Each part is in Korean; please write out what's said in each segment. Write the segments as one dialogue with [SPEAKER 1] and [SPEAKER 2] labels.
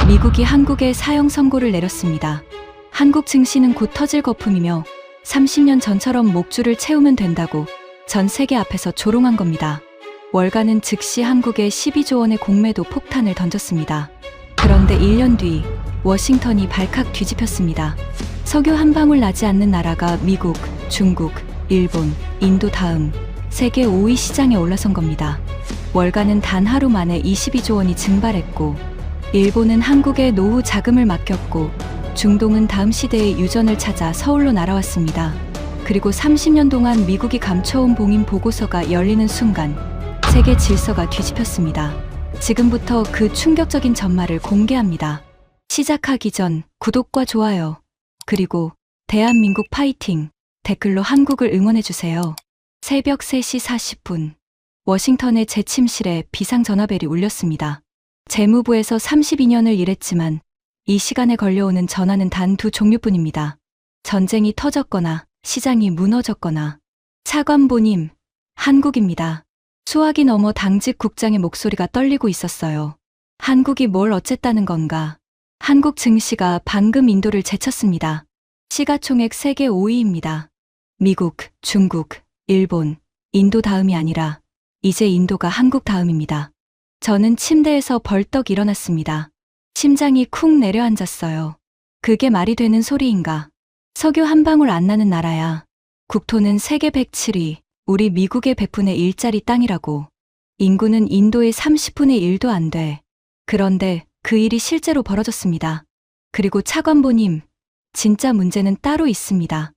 [SPEAKER 1] 미국이 한국에 사형 선고를 내렸습니다. 한국 증시는 곧 터질 거품이며 30년 전처럼 목줄을 채우면 된다고 전 세계 앞에서 조롱한 겁니다. 월가는 즉시 한국에 12조 원의 공매도 폭탄을 던졌습니다. 그런데 1년 뒤 워싱턴이 발칵 뒤집혔습니다. 석유 한 방울 나지 않는 나라가 미국, 중국, 일본, 인도 다음 세계 5위 시장에 올라선 겁니다. 월가는 단 하루 만에 22조 원이 증발했고, 일본은 한국에 노후 자금을 맡겼고, 중동은 다음 시대의 유전을 찾아 서울로 날아왔습니다. 그리고 30년 동안 미국이 감춰온 봉인 보고서가 열리는 순간 세계 질서가 뒤집혔습니다. 지금부터 그 충격적인 전말을 공개합니다. 시작하기 전 구독과 좋아요, 그리고 대한민국 파이팅 댓글로 한국을 응원해주세요. 새벽 3시 40분 워싱턴의 제 침실에 비상전화벨이 울렸습니다. 재무부에서 32년을 일했지만 이 시간에 걸려오는 전화는 단 두 종류뿐입니다. 전쟁이 터졌거나 시장이 무너졌거나. 차관보님, 한국입니다. 수화기 넘어 당직 국장의 목소리가 떨리고 있었어요. 한국이 뭘 어쨌다는 건가? 한국 증시가 방금 인도를 제쳤습니다. 시가총액 세계 5위입니다. 미국, 중국, 일본, 인도 다음이 아니라 이제 인도가 한국 다음입니다. 저는 침대에서 벌떡 일어났습니다. 심장이 쿵 내려앉았어요. 그게 말이 되는 소리인가? 석유 한 방울 안 나는 나라야. 국토는 세계 107위, 우리 미국의 100분의 1짜리 땅이라고. 인구는 인도의 30분의 1도 안 돼. 그런데 그 일이 실제로 벌어졌습니다. 그리고 차관보님, 진짜 문제는 따로 있습니다.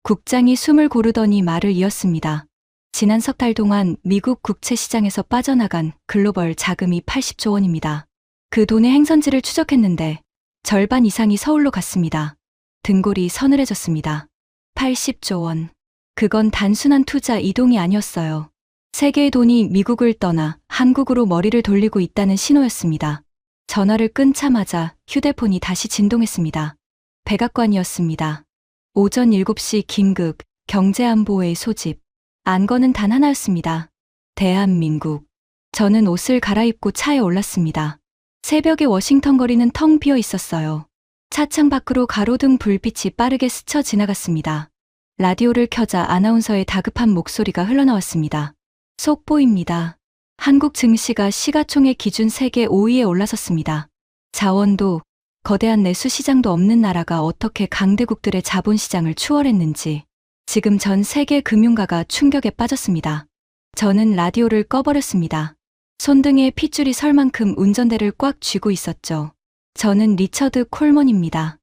[SPEAKER 1] 국장이 숨을 고르더니 말을 이었습니다. 지난 석 달 동안 미국 국채 시장에서 빠져나간 글로벌 자금이 80조 원입니다. 그 돈의 행선지를 추적했는데 절반 이상이 서울로 갔습니다. 등골이 서늘해졌습니다. 80조 원. 그건 단순한 투자 이동이 아니었어요. 세계의 돈이 미국을 떠나 한국으로 머리를 돌리고 있다는 신호였습니다. 전화를 끊자마자 휴대폰이 다시 진동했습니다. 백악관이었습니다. 오전 7시 긴급 경제안보회의 소집. 안건은 단 하나였습니다. 대한민국. 저는 옷을 갈아입고 차에 올랐습니다. 새벽에 워싱턴 거리는 텅 비어 있었어요. 차창 밖으로 가로등 불빛이 빠르게 스쳐 지나갔습니다. 라디오를 켜자 아나운서의 다급한 목소리가 흘러나왔습니다. 속보입니다. 한국 증시가 시가총액 기준 세계 5위에 올라섰습니다. 자원도, 거대한 내수 시장도 없는 나라가 어떻게 강대국들의 자본시장을 추월했는지 지금 전 세계 금융가가 충격에 빠졌습니다. 저는 라디오를 꺼버렸습니다. 손등에 핏줄이 설 만큼 운전대를 꽉 쥐고 있었죠. 저는 리처드 콜먼입니다.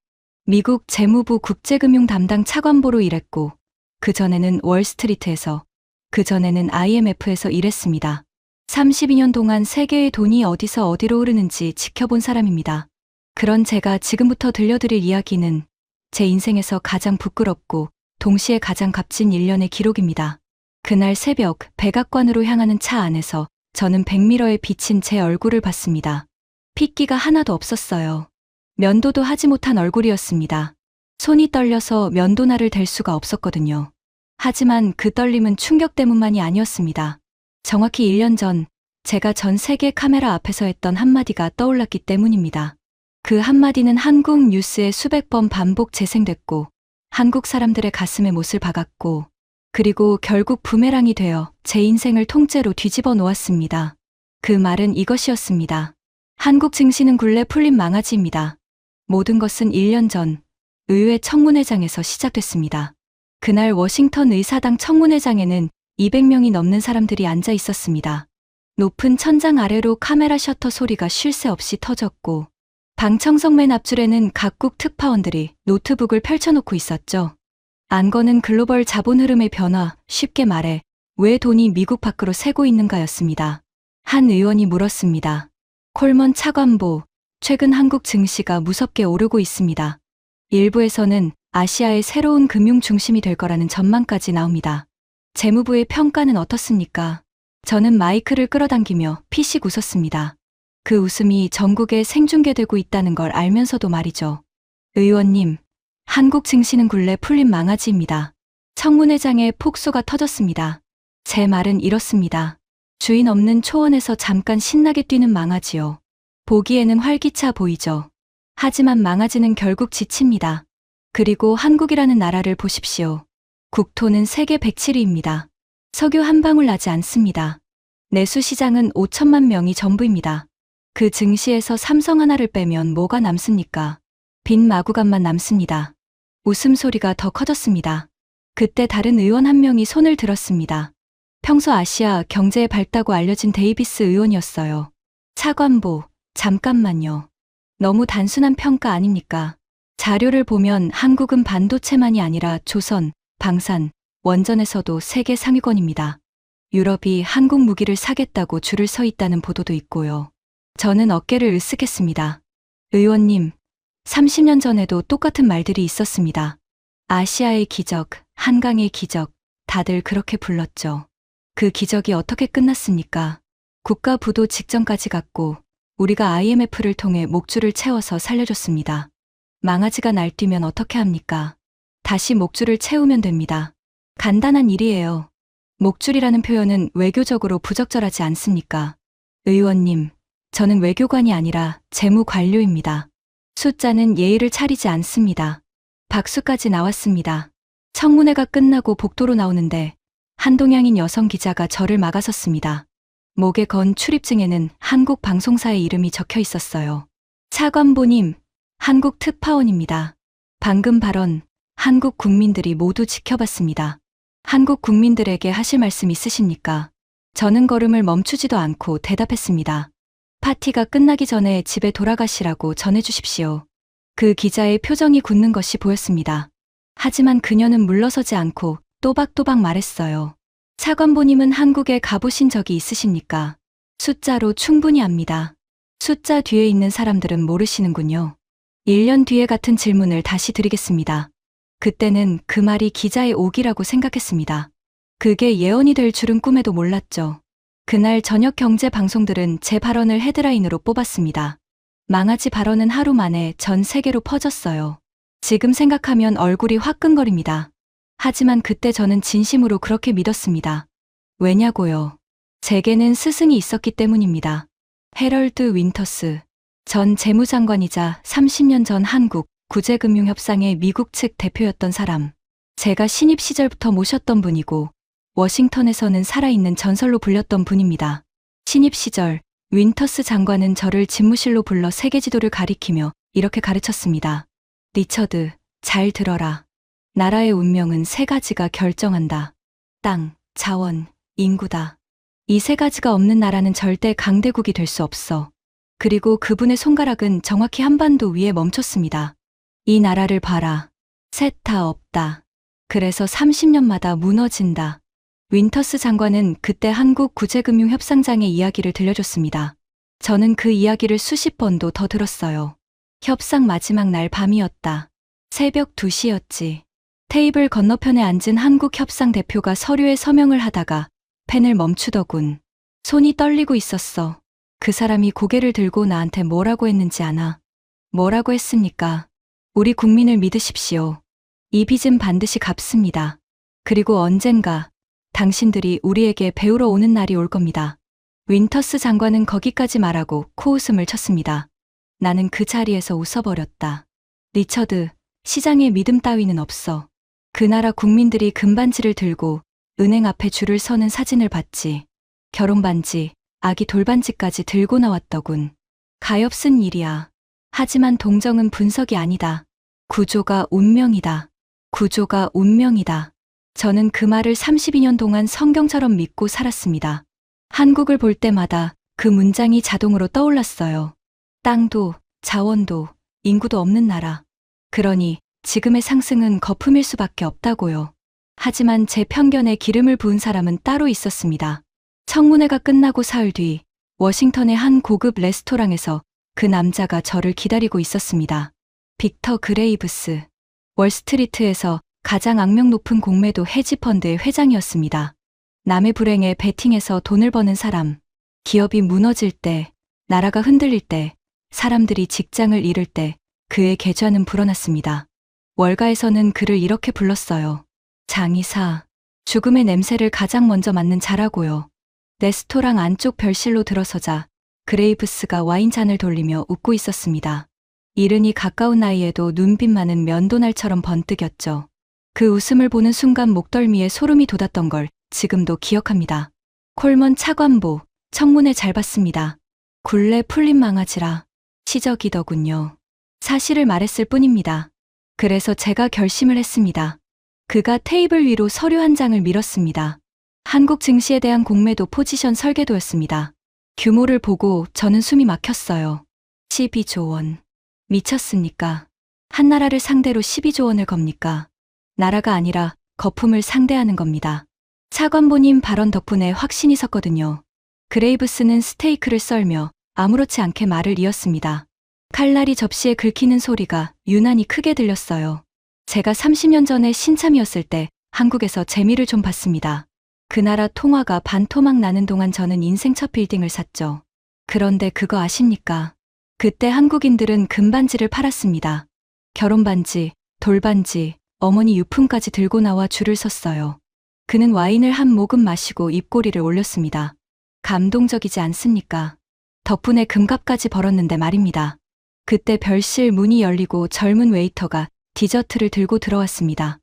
[SPEAKER 1] 미국 재무부 국제금융 담당 차관보로 일했고, 그전에는 월스트리트에서, 그전에는 IMF에서 일했습니다. 32년 동안 세계의 돈이 어디서 어디로 흐르는지 지켜본 사람입니다. 그런 제가 지금부터 들려드릴 이야기는 제 인생에서 가장 부끄럽고 동시에 가장 값진 일련의 기록입니다. 그날 새벽 백악관으로 향하는 차 안에서 저는 백미러에 비친 제 얼굴을 봤습니다. 핏기가 하나도 없었어요. 면도도 하지 못한 얼굴이었습니다. 손이 떨려서 면도날을 댈 수가 없었거든요. 하지만 그 떨림은 충격 때문만이 아니었습니다. 정확히 1년 전 제가 전 세계 카메라 앞에서 했던 한마디가 떠올랐기 때문입니다. 그 한마디는 한국 뉴스에 수백 번 반복 재생됐고 한국 사람들의 가슴에 못을 박았고 그리고 결국 부메랑이 되어 제 인생을 통째로 뒤집어 놓았습니다. 그 말은 이것이었습니다. 한국 증시는 굴레 풀린 망아지입니다. 모든 것은 1년 전 의회 청문회장에서 시작됐습니다. 그날 워싱턴 의사당 청문회장에는 200명이 넘는 사람들이 앉아 있었습니다. 높은 천장 아래로 카메라 셔터 소리가 쉴 새 없이 터졌고 방청석 맨 앞줄에는 각국 특파원들이 노트북을 펼쳐놓고 있었죠. 안건은 글로벌 자본 흐름의 변화, 쉽게 말해 왜 돈이 미국 밖으로 새고 있는가였습니다. 한 의원이 물었습니다. 콜먼 차관보, 최근 한국 증시가 무섭게 오르고 있습니다. 일부에서는 아시아의 새로운 금융 중심이 될 거라는 전망까지 나옵니다. 재무부의 평가는 어떻습니까? 저는 마이크를 끌어당기며 피식 웃었습니다. 그 웃음이 전국에 생중계되고 있다는 걸 알면서도 말이죠. 의원님, 한국 증시는 굴레 풀린 망아지입니다. 청문회장에 폭소가 터졌습니다. 제 말은 이렇습니다. 주인 없는 초원에서 잠깐 신나게 뛰는 망아지요. 보기에는 활기차 보이죠. 하지만 망아지는 결국 지칩니다. 그리고 한국이라는 나라를 보십시오. 국토는 세계 107위입니다. 석유 한 방울 나지 않습니다. 내수시장은 5천만 명이 전부입니다. 그 증시에서 삼성 하나를 빼면 뭐가 남습니까? 빈 마구간만 남습니다. 웃음소리가 더 커졌습니다. 그때 다른 의원 한 명이 손을 들었습니다. 평소 아시아 경제에 밝다고 알려진 데이비스 의원이었어요. 차관보, 잠깐만요. 너무 단순한 평가 아닙니까? 자료를 보면 한국은 반도체만이 아니라 조선, 방산, 원전에서도 세계 상위권입니다. 유럽이 한국 무기를 사겠다고 줄을 서 있다는 보도도 있고요. 저는 어깨를 으쓱했습니다. 의원님, 30년 전에도 똑같은 말들이 있었습니다. 아시아의 기적, 한강의 기적, 다들 그렇게 불렀죠. 그 기적이 어떻게 끝났습니까? 국가 부도 직전까지 갔고 우리가 IMF를 통해 목줄을 채워서 살려줬습니다. 망아지가 날뛰면 어떻게 합니까? 다시 목줄을 채우면 됩니다. 간단한 일이에요. 목줄이라는 표현은 외교적으로 부적절하지 않습니까? 의원님, 저는 외교관이 아니라 재무관료입니다. 숫자는 예의를 차리지 않습니다. 박수까지 나왔습니다. 청문회가 끝나고 복도로 나오는데 한동양인 여성 기자가 저를 막아섰습니다. 목에 건 출입증에는 한국 방송사의 이름이 적혀 있었어요. 차관보님, 한국 특파원입니다. 방금 발언, 한국 국민들이 모두 지켜봤습니다. 한국 국민들에게 하실 말씀 있으십니까? 저는 걸음을 멈추지도 않고 대답했습니다. 파티가 끝나기 전에 집에 돌아가시라고 전해주십시오. 그 기자의 표정이 굳는 것이 보였습니다. 하지만 그녀는 물러서지 않고 또박또박 말했어요. 차관보님은 한국에 가보신 적이 있으십니까? 숫자로 충분히 압니다. 숫자 뒤에 있는 사람들은 모르시는군요. 1년 뒤에 같은 질문을 다시 드리겠습니다. 그때는 그 말이 기자의 옥이라고 생각했습니다. 그게 예언이 될 줄은 꿈에도 몰랐죠. 그날 저녁 경제 방송들은 제 발언을 헤드라인으로 뽑았습니다. 망아지 발언은 하루 만에 전 세계로 퍼졌어요. 지금 생각하면 얼굴이 화끈거립니다. 하지만 그때 저는 진심으로 그렇게 믿었습니다. 왜냐고요? 제게는 스승이 있었기 때문입니다. 해럴드 윈터스, 전 재무장관이자 30년 전 한국 구제금융협상의 미국 측 대표였던 사람. 제가 신입 시절부터 모셨던 분이고 워싱턴에서는 살아있는 전설로 불렸던 분입니다. 신입 시절 윈터스 장관은 저를 집무실로 불러 세계 지도를 가리키며 이렇게 가르쳤습니다. 리처드, 잘 들어라. 나라의 운명은 세 가지가 결정한다. 땅, 자원, 인구다. 이 세 가지가 없는 나라는 절대 강대국이 될 수 없어. 그리고 그분의 손가락은 정확히 한반도 위에 멈췄습니다. 이 나라를 봐라. 셋 다 없다. 그래서 30년마다 무너진다. 윈터스 장관은 그때 한국 구제금융협상장의 이야기를 들려줬습니다. 저는 그 이야기를 수십 번도 더 들었어요. 협상 마지막 날 밤이었다. 새벽 2시였지. 테이블 건너편에 앉은 한국 협상 대표가 서류에 서명을 하다가 펜을 멈추더군. 손이 떨리고 있었어. 그 사람이 고개를 들고 나한테 뭐라고 했는지 아나? 뭐라고 했습니까? 우리 국민을 믿으십시오. 이 빚은 반드시 갚습니다. 그리고 언젠가 당신들이 우리에게 배우러 오는 날이 올 겁니다. 윈터스 장관은 거기까지 말하고 코웃음을 쳤습니다. 나는 그 자리에서 웃어버렸다. 리처드, 시장에 믿음 따위는 없어. 그 나라 국민들이 금반지를 들고 은행 앞에 줄을 서는 사진을 봤지. 결혼반지, 아기 돌반지까지 들고 나왔더군. 가엾은 일이야. 하지만 동정은 분석이 아니다. 구조가 운명이다. 구조가 운명이다. 저는 그 말을 32년 동안 성경처럼 믿고 살았습니다. 한국을 볼 때마다 그 문장이 자동으로 떠올랐어요. 땅도, 자원도, 인구도 없는 나라. 그러니 지금의 상승은 거품일 수밖에 없다고요. 하지만 제 편견에 기름을 부은 사람은 따로 있었습니다. 청문회가 끝나고 사흘 뒤 워싱턴의 한 고급 레스토랑에서 그 남자가 저를 기다리고 있었습니다. 빅터 그레이브스. 월스트리트에서 가장 악명 높은 공매도 헤지펀드의 회장이었습니다. 남의 불행에 베팅해서 돈을 버는 사람. 기업이 무너질 때, 나라가 흔들릴 때, 사람들이 직장을 잃을 때 그의 계좌는 불어났습니다. 월가에서는 그를 이렇게 불렀어요. 장의사. 죽음의 냄새를 가장 먼저 맡는 자라고요. 레스토랑 안쪽 별실로 들어서자 그레이브스가 와인잔을 돌리며 웃고 있었습니다. 이른이 가까운 나이에도 눈빛만은 면도날처럼 번뜩였죠. 그 웃음을 보는 순간 목덜미에 소름이 돋았던 걸 지금도 기억합니다. 콜먼 차관보, 청문회 잘 봤습니다. 굴레 풀린 망아지라. 시적이더군요. 사실을 말했을 뿐입니다. 그래서 제가 결심을 했습니다. 그가 테이블 위로 서류 한 장을 밀었습니다. 한국 증시에 대한 공매도 포지션 설계도였습니다. 규모를 보고 저는 숨이 막혔어요. 12조 원. 미쳤습니까? 한 나라를 상대로 12조 원을 겁니까? 나라가 아니라 거품을 상대하는 겁니다. 차관보님 발언 덕분에 확신이 섰거든요. 그레이브스는 스테이크를 썰며 아무렇지 않게 말을 이었습니다. 칼날이 접시에 긁히는 소리가 유난히 크게 들렸어요. 제가 30년 전에 신참이었을 때 한국에서 재미를 좀 봤습니다. 그 나라 통화가 반토막 나는 동안 저는 인생 첫 빌딩을 샀죠. 그런데 그거 아십니까? 그때 한국인들은 금반지를 팔았습니다. 결혼반지, 돌반지, 어머니 유품까지 들고 나와 줄을 섰어요. 그는 와인을 한 모금 마시고 입꼬리를 올렸습니다. 감동적이지 않습니까? 덕분에 금값까지 벌었는데 말입니다. 그때 별실 문이 열리고 젊은 웨이터가 디저트를 들고 들어왔습니다.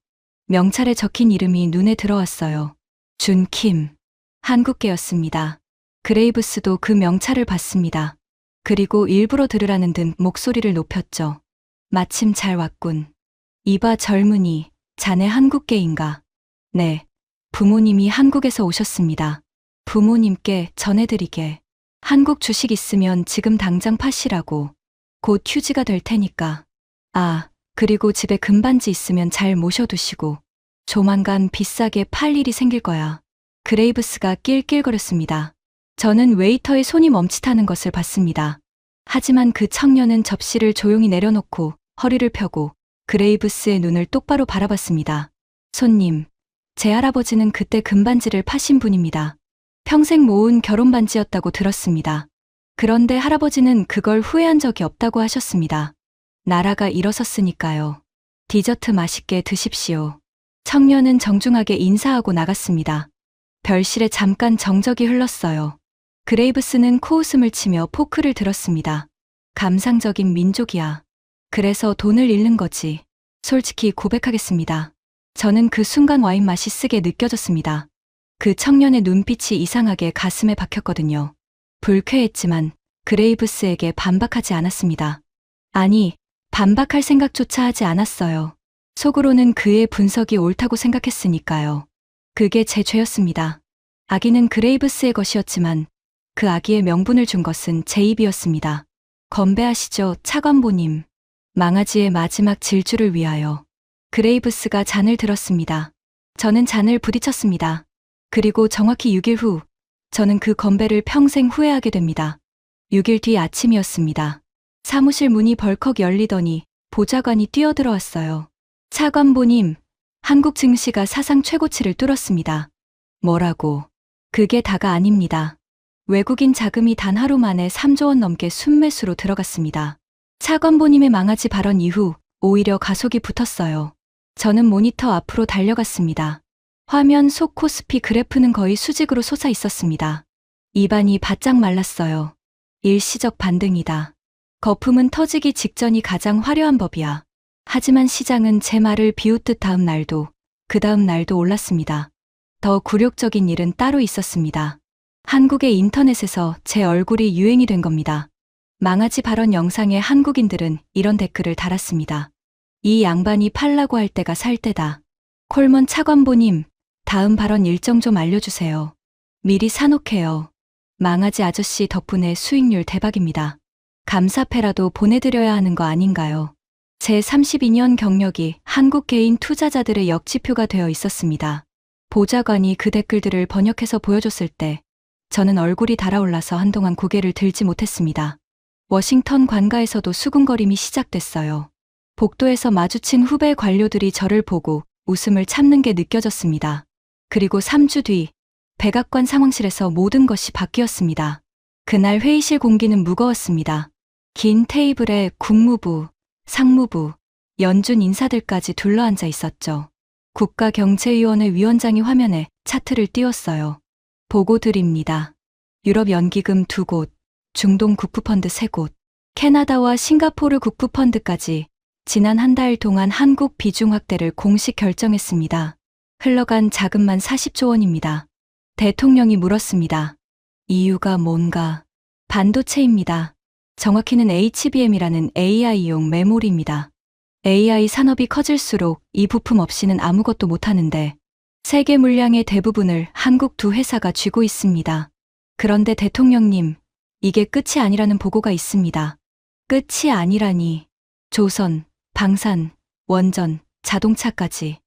[SPEAKER 1] 명찰에 적힌 이름이 눈에 들어왔어요. 준킴. 한국계였습니다. 그레이브스도 그 명찰을 봤습니다. 그리고 일부러 들으라는 듯 목소리를 높였죠. 마침 잘 왔군. 이봐 젊은이, 자네 한국계인가? 네. 부모님이 한국에서 오셨습니다. 부모님께 전해드리게. 한국 주식 있으면 지금 당장 파시라고. 곧 휴지가 될 테니까. 아, 그리고 집에 금반지 있으면 잘 모셔두시고. 조만간 비싸게 팔 일이 생길 거야. 그레이브스가 낄낄거렸습니다. 저는 웨이터의 손이 멈칫하는 것을 봤습니다. 하지만 그 청년은 접시를 조용히 내려놓고 허리를 펴고 그레이브스의 눈을 똑바로 바라봤습니다. 손님, 제 할아버지는 그때 금반지를 파신 분입니다. 평생 모은 결혼반지였다고 들었습니다. 그런데 할아버지는 그걸 후회한 적이 없다고 하셨습니다. 나라가 일어섰으니까요. 디저트 맛있게 드십시오. 청년은 정중하게 인사하고 나갔습니다. 별실에 잠깐 정적이 흘렀어요. 그레이브스는 코웃음을 치며 포크를 들었습니다. 감상적인 민족이야. 그래서 돈을 잃는 거지. 솔직히 고백하겠습니다. 저는 그 순간 와인 맛이 쓰게 느껴졌습니다. 그 청년의 눈빛이 이상하게 가슴에 박혔거든요. 불쾌했지만 그레이브스에게 반박하지 않았습니다. 아니, 반박할 생각조차 하지 않았어요. 속으로는 그의 분석이 옳다고 생각했으니까요. 그게 제 죄였습니다. 아기는 그레이브스의 것이었지만 그 아기의 명분을 준 것은 제 입이었습니다. 건배하시죠, 차관보님. 망아지의 마지막 질주를 위하여. 그레이브스가 잔을 들었습니다. 저는 잔을 부딪혔습니다. 그리고 정확히 6일 후, 저는 그 건배를 평생 후회하게 됩니다. 6일 뒤 아침이었습니다. 사무실 문이 벌컥 열리더니 보좌관이 뛰어들어왔어요. 차관보님, 한국 증시가 사상 최고치를 뚫었습니다. 뭐라고? 그게 다가 아닙니다. 외국인 자금이 단 하루 만에 3조 원 넘게 순매수로 들어갔습니다. 차관보님의 망아지 발언 이후 오히려 가속이 붙었어요. 저는 모니터 앞으로 달려갔습니다. 화면 속 코스피 그래프는 거의 수직으로 솟아 있었습니다. 입안이 바짝 말랐어요. 일시적 반등이다. 거품은 터지기 직전이 가장 화려한 법이야. 하지만 시장은 제 말을 비웃듯 다음 날도, 그 다음 날도 올랐습니다. 더 굴욕적인 일은 따로 있었습니다. 한국의 인터넷에서 제 얼굴이 유행이 된 겁니다. 망아지 발언 영상에 한국인들은 이런 댓글을 달았습니다. 이 양반이 팔라고 할 때가 살 때다. 콜먼 차관보님, 다음 발언 일정 좀 알려주세요. 미리 사놓게요. 망아지 아저씨 덕분에 수익률 대박입니다. 감사패라도 보내드려야 하는 거 아닌가요? 제 32년 경력이 한국 개인 투자자들의 역지표가 되어 있었습니다. 보좌관이 그 댓글들을 번역해서 보여줬을 때 저는 얼굴이 달아올라서 한동안 고개를 들지 못했습니다. 워싱턴 관가에서도 수군거림이 시작됐어요. 복도에서 마주친 후배 관료들이 저를 보고 웃음을 참는 게 느껴졌습니다. 그리고 3주 뒤 백악관 상황실에서 모든 것이 바뀌었습니다. 그날 회의실 공기는 무거웠습니다. 긴 테이블에 국무부, 상무부, 연준 인사들까지 둘러앉아 있었죠. 국가경제위원회 위원장이 화면에 차트를 띄웠어요. 보고 드립니다. 유럽 연기금 2곳, 중동 국부펀드 3곳, 캐나다와 싱가포르 국부펀드까지 지난 한 달 동안 한국 비중 확대를 공식 결정했습니다. 흘러간 자금만 40조 원입니다. 대통령이 물었습니다. 이유가 뭔가? 반도체입니다. 정확히는 HBM이라는 AI용 메모리입니다. AI 산업이 커질수록 이 부품 없이는 아무것도 못하는데 세계 물량의 대부분을 한국 두 회사가 쥐고 있습니다. 그런데 대통령님, 이게 끝이 아니라는 보고가 있습니다. 끝이 아니라니. 조선, 방산, 원전, 자동차까지.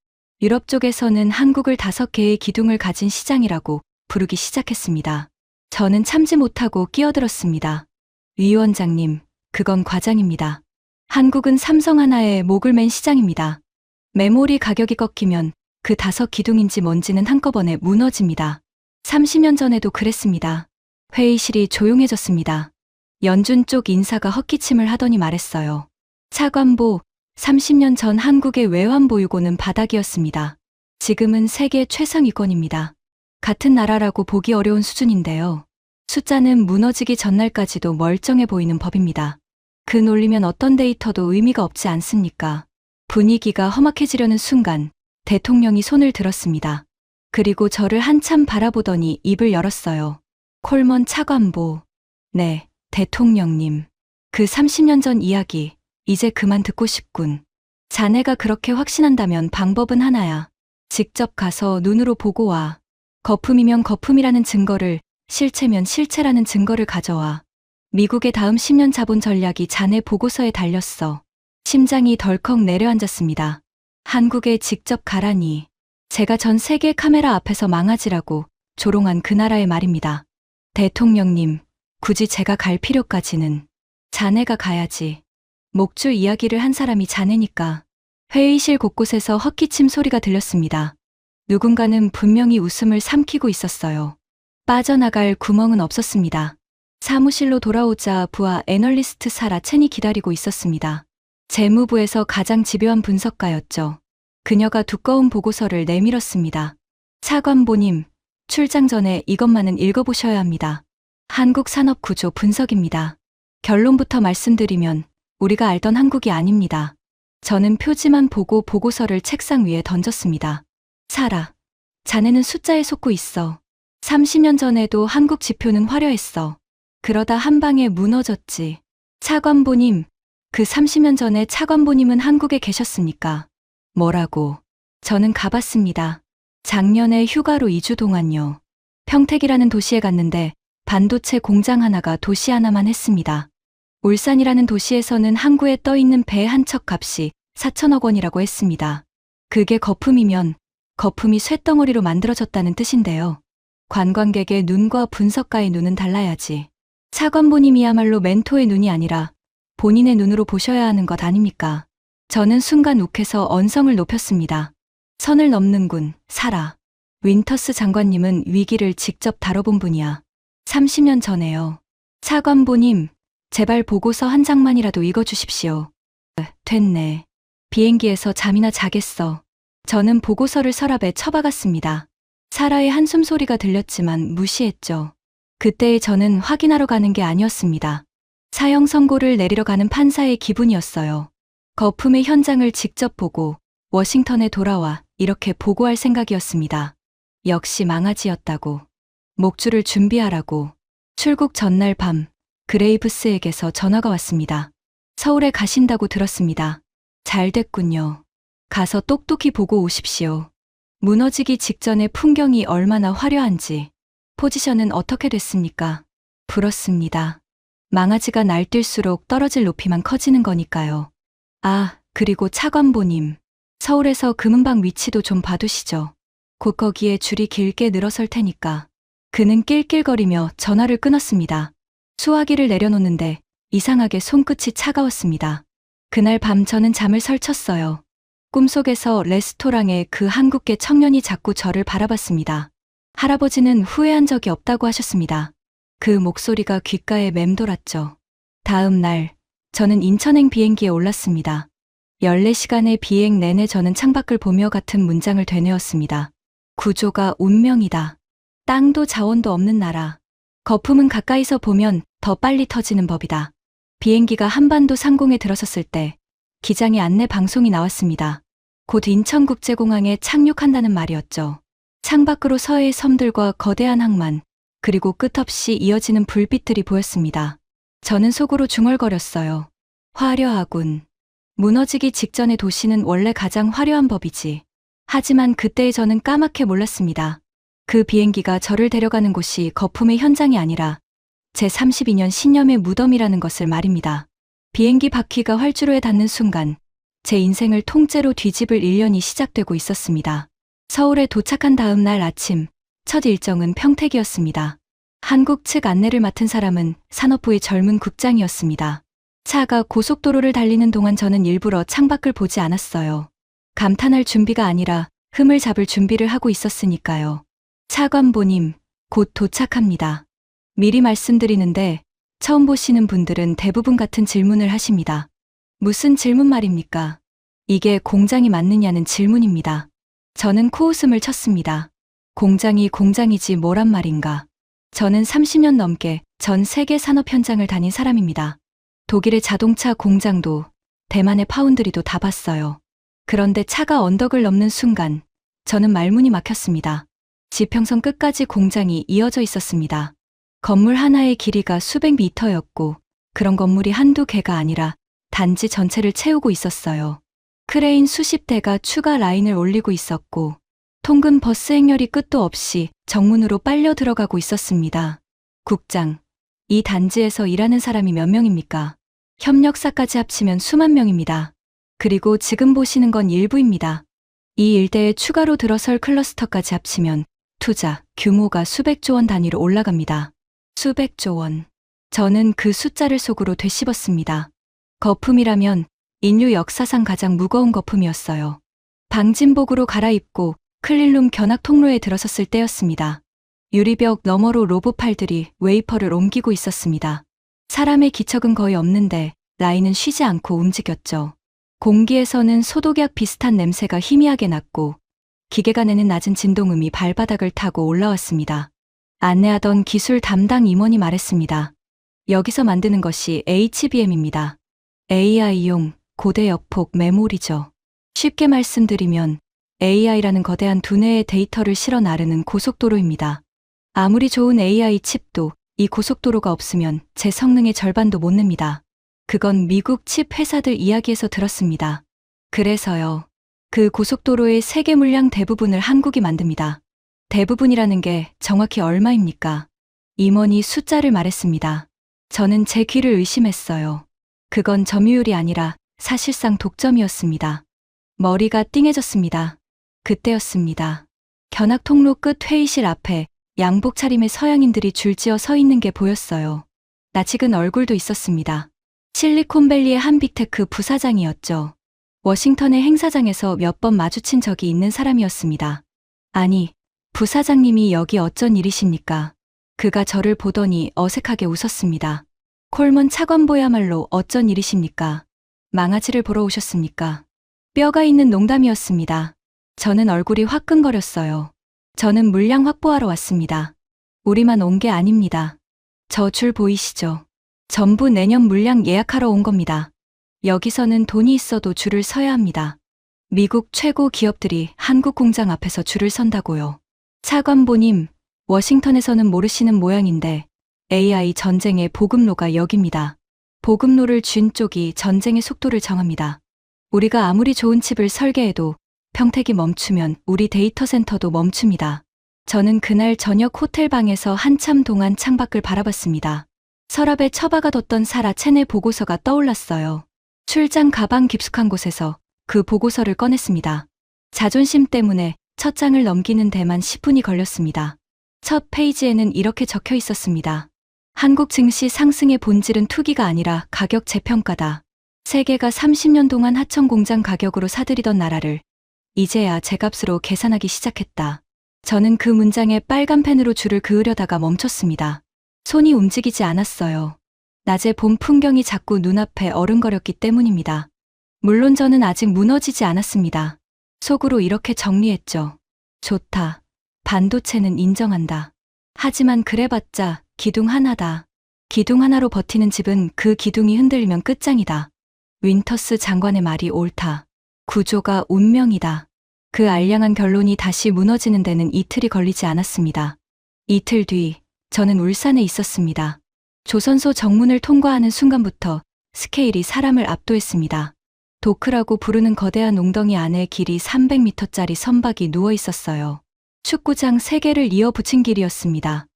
[SPEAKER 1] 유럽 쪽에서는 한국을 5개의 기둥을 가진 시장이라고 부르기 시작했습니다. 저는 참지 못하고 끼어들었습니다. 위원장님, 그건 과장입니다. 한국은 삼성 하나에 목을 맨 시장입니다. 메모리 가격이 꺾이면 그 5기둥인지 뭔지는 한꺼번에 무너집니다. 30년 전에도 그랬습니다. 회의실이 조용해졌습니다. 연준 쪽 인사가 헛기침을 하더니 말했어요. 차관보, 30년 전 한국의 외환보유고는 바닥이었습니다. 지금은 세계 최상위권입니다. 같은 나라라고 보기 어려운 수준인데요. 숫자는 무너지기 전날까지도 멀쩡해 보이는 법입니다. 그 논리면 어떤 데이터도 의미가 없지 않습니까? 분위기가 험악해지려는 순간 대통령이 손을 들었습니다. 그리고 저를 한참 바라보더니 입을 열었어요. 콜먼 차관보. 네, 대통령님. 그 30년 전 이야기, 이제 그만 듣고 싶군. 자네가 그렇게 확신한다면 방법은 하나야. 직접 가서 눈으로 보고 와. 거품이면 거품이라는 증거를, 실체면 실체라는 증거를 가져와. 미국의 다음 10년 자본 전략이 자네 보고서에 달렸어. 심장이 덜컥 내려앉았습니다. 한국에 직접 가라니. 제가 전 세계 카메라 앞에서 망아지라고 조롱한 그 나라의 말입니다. 대통령님, 굳이 제가 갈 필요까지는. 자네가 가야지. 목줄 이야기를 한 사람이 자네니까. 회의실 곳곳에서 헛기침 소리가 들렸습니다. 누군가는 분명히 웃음을 삼키고 있었어요. 빠져나갈 구멍은 없었습니다. 사무실로 돌아오자 부하 애널리스트 사라 첸이 기다리고 있었습니다. 재무부에서 가장 집요한 분석가였죠. 그녀가 두꺼운 보고서를 내밀었습니다. 차관보님, 출장 전에 이것만은 읽어보셔야 합니다. 한국 산업 구조 분석입니다. 결론부터 말씀드리면 우리가 알던 한국이 아닙니다. 저는 표지만 보고 보고서를 책상 위에 던졌습니다. 사라, 자네는 숫자에 속고 있어. 30년 전에도 한국 지표는 화려했어. 그러다 한 방에 무너졌지. 차관보님, 그 30년 전에 차관보님은 한국에 계셨습니까? 뭐라고? 저는 가봤습니다. 작년에 휴가로 2주 동안요. 평택이라는 도시에 갔는데 반도체 공장 하나가 도시 하나만 했습니다. 울산이라는 도시에서는 항구에 떠있는 배 한 척 값이 4천억 원이라고 했습니다. 그게 거품이면 거품이 쇳덩어리로 만들어졌다는 뜻인데요. 관광객의 눈과 분석가의 눈은 달라야지. 차관보님이야말로 멘토의 눈이 아니라 본인의 눈으로 보셔야 하는 것 아닙니까? 저는 순간 욱해서 언성을 높였습니다. 선을 넘는군, 사라. 윈터스 장관님은 위기를 직접 다뤄본 분이야. 30년 전에요. 차관보님, 제발 보고서 한 장만이라도 읽어주십시오. 됐네. 비행기에서 잠이나 자겠어. 저는 보고서를 서랍에 처박았습니다. 사라의 한숨 소리가 들렸지만 무시했죠. 그때의 저는 확인하러 가는 게 아니었습니다. 사형 선고를 내리러 가는 판사의 기분이었어요. 거품의 현장을 직접 보고 워싱턴에 돌아와 이렇게 보고할 생각이었습니다. 역시 망아지였다고. 목줄을 준비하라고. 출국 전날 밤 그레이브스에게서 전화가 왔습니다. 서울에 가신다고 들었습니다. 잘 됐군요. 가서 똑똑히 보고 오십시오. 무너지기 직전의 풍경이 얼마나 화려한지. 포지션은 어떻게 됐습니까? 부럽습니다. 망아지가 날뛸수록 떨어질 높이만 커지는 거니까요. 아, 그리고 차관보님. 서울에서 금은방 위치도 좀 봐두시죠. 곧 거기에 줄이 길게 늘어설 테니까. 그는 낄낄거리며 전화를 끊었습니다. 수화기를 내려놓는데 이상하게 손끝이 차가웠습니다. 그날 밤 저는 잠을 설쳤어요. 꿈속에서 레스토랑에 그 한국계 청년이 자꾸 저를 바라봤습니다. 할아버지는 후회한 적이 없다고 하셨습니다. 그 목소리가 귓가에 맴돌았죠. 다음 날, 저는 인천행 비행기에 올랐습니다. 14시간의 비행 내내 저는 창밖을 보며 같은 문장을 되뇌었습니다. 구조가 운명이다. 땅도 자원도 없는 나라. 거품은 가까이서 보면 더 빨리 터지는 법이다. 비행기가 한반도 상공에 들어섰을 때 기장의 안내 방송이 나왔습니다. 곧 인천국제공항에 착륙한다는 말이었죠. 창밖으로 서해의 섬들과 거대한 항만, 그리고 끝없이 이어지는 불빛들이 보였습니다. 저는 속으로 중얼거렸어요. 화려하군. 무너지기 직전의 도시는 원래 가장 화려한 법이지. 하지만 그때의 저는 까맣게 몰랐습니다. 그 비행기가 저를 데려가는 곳이 거품의 현장이 아니라 제32년 신념의 무덤이라는 것을 말입니다. 비행기 바퀴가 활주로에 닿는 순간 제 인생을 통째로 뒤집을 1년이 시작되고 있었습니다. 서울에 도착한 다음 날 아침, 첫 일정은 평택이었습니다. 한국 측 안내를 맡은 사람은 산업부의 젊은 국장이었습니다. 차가 고속도로를 달리는 동안 저는 일부러 창밖을 보지 않았어요. 감탄할 준비가 아니라 흠을 잡을 준비를 하고 있었으니까요. 차관보님, 곧 도착합니다. 미리 말씀드리는데 처음 보시는 분들은 대부분 같은 질문을 하십니다. 무슨 질문 말입니까? 이게 공장이 맞느냐는 질문입니다. 저는 코웃음을 쳤습니다. 공장이 공장이지 뭐란 말인가. 저는 30년 넘게 전 세계 산업 현장을 다닌 사람입니다. 독일의 자동차 공장도 대만의 파운드리도 다 봤어요. 그런데 차가 언덕을 넘는 순간 저는 말문이 막혔습니다. 지평선 끝까지 공장이 이어져 있었습니다. 건물 하나의 길이가 수백 미터였고 그런 건물이 한두 개가 아니라 단지 전체를 채우고 있었어요. 크레인 수십 대가 추가 라인을 올리고 있었고 통근 버스 행렬이 끝도 없이 정문으로 빨려 들어가고 있었습니다. 국장, 이 단지에서 일하는 사람이 몇 명입니까? 협력사까지 합치면 수만 명입니다. 그리고 지금 보시는 건 일부입니다. 이 일대에 추가로 들어설 클러스터까지 합치면 투자 규모가 수백조 원 단위로 올라갑니다. 수백조 원. 저는 그 숫자를 속으로 되씹었습니다. 거품이라면 인류 역사상 가장 무거운 거품이었어요. 방진복으로 갈아입고 클린룸 견학 통로에 들어섰을 때였습니다. 유리벽 너머로 로봇팔들이 웨이퍼를 옮기고 있었습니다. 사람의 기척은 거의 없는데 라인은 쉬지 않고 움직였죠. 공기에서는 소독약 비슷한 냄새가 희미하게 났고 기계가 내는 낮은 진동음이 발바닥을 타고 올라왔습니다. 안내하던 기술 담당 임원이 말했습니다. 여기서 만드는 것이 HBM입니다. AI용 고대 역폭 메모리죠. 쉽게 말씀드리면 AI라는 거대한 두뇌의 데이터를 실어 나르는 고속도로입니다. 아무리 좋은 AI 칩도 이 고속도로가 없으면 제 성능의 절반도 못 냅니다. 그건 미국 칩 회사들 이야기에서 들었습니다. 그래서요. 그 고속도로의 세계 물량 대부분을 한국이 만듭니다. 대부분이라는 게 정확히 얼마입니까? 임원이 숫자를 말했습니다. 저는 제 귀를 의심했어요. 그건 점유율이 아니라 사실상 독점이었습니다. 머리가 띵해졌습니다. 그때였습니다. 견학 통로 끝 회의실 앞에 양복 차림의 서양인들이 줄지어 서 있는 게 보였어요. 낯익은 얼굴도 있었습니다. 실리콘밸리의 한 빅테크 부사장이었죠. 워싱턴의 행사장에서 몇 번 마주친 적이 있는 사람이었습니다. 아니, 부사장님이 여기 어쩐 일이십니까? 그가 저를 보더니 어색하게 웃었습니다. 콜먼 차관보야말로 어쩐 일이십니까? 망아지를 보러 오셨습니까? 뼈가 있는 농담이었습니다. 저는 얼굴이 화끈거렸어요. 저는 물량 확보하러 왔습니다. 우리만 온 게 아닙니다. 저 줄 보이시죠? 전부 내년 물량 예약하러 온 겁니다. 여기서는 돈이 있어도 줄을 서야 합니다. 미국 최고 기업들이 한국 공장 앞에서 줄을 선다고요. 차관보님, 워싱턴에서는 모르시는 모양인데 AI 전쟁의 보급로가 여기입니다. 보급로를 쥔 쪽이 전쟁의 속도를 정합니다. 우리가 아무리 좋은 칩을 설계해도 평택이 멈추면 우리 데이터 센터도 멈춥니다. 저는 그날 저녁 호텔 방에서 한참 동안 창밖을 바라봤습니다. 서랍에 처박아뒀던 사라 체내 보고서가 떠올랐어요. 출장 가방 깊숙한 곳에서 그 보고서를 꺼냈습니다. 자존심 때문에 첫 장을 넘기는 데만 10분이 걸렸습니다. 첫 페이지에는 이렇게 적혀 있었습니다. 한국 증시 상승의 본질은 투기가 아니라 가격 재평가다. 세계가 30년 동안 하청 공장 가격으로 사들이던 나라를 이제야 제값으로 계산하기 시작했다. 저는 그 문장에 빨간 펜으로 줄을 그으려다가 멈췄습니다. 손이 움직이지 않았어요. 낮의 봄 풍경이 자꾸 눈앞에 어른거렸기 때문입니다. 물론 저는 아직 무너지지 않았습니다. 속으로 이렇게 정리했죠. 좋다. 반도체는 인정한다. 하지만 그래봤자 기둥 하나다. 기둥 하나로 버티는 집은 그 기둥이 흔들리면 끝장이다. 윈터스 장관의 말이 옳다. 구조가 운명이다. 그 알량한 결론이 다시 무너지는 데는 이틀이 걸리지 않았습니다. 이틀 뒤, 저는 울산에 있었습니다. 조선소 정문을 통과하는 순간부터 스케일이 사람을 압도했습니다. 도크라고 부르는 거대한 웅덩이 안에 길이 300m짜리 선박이 누워 있었어요. 축구장 3개를 이어 붙인 길이었습니다.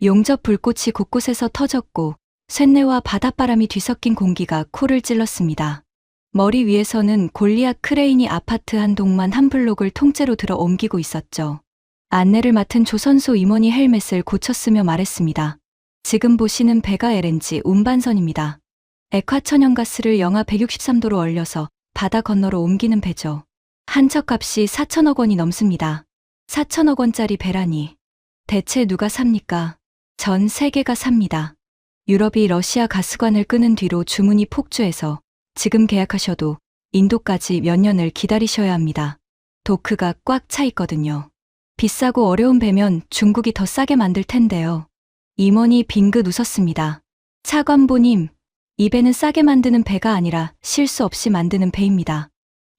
[SPEAKER 1] 용접 불꽃이 곳곳에서 터졌고 쇳내와 바닷바람이 뒤섞인 공기가 코를 찔렀습니다. 머리 위에서는 골리앗 크레인이 아파트 한 동만 한 블록을 통째로 들어 옮기고 있었죠. 안내를 맡은 조선소 임원이 헬멧을 고쳤으며 말했습니다. 지금 보시는 배가 LNG 운반선입니다. 액화천연가스를 영하 163도로 얼려서 바다 건너로 옮기는 배죠. 한 척값이 4천억 원이 넘습니다. 4천억 원짜리 배라니. 대체 누가 삽니까? 전 세계가 삽니다. 유럽이 러시아 가스관을 끄는 뒤로 주문이 폭주해서 지금 계약하셔도 인도까지 몇 년을 기다리셔야 합니다. 도크가 꽉 차 있거든요. 비싸고 어려운 배면 중국이 더 싸게 만들 텐데요. 임원이 빙긋 웃었습니다. 차관보님, 이 배는 싸게 만드는 배가 아니라 실수 없이 만드는 배입니다.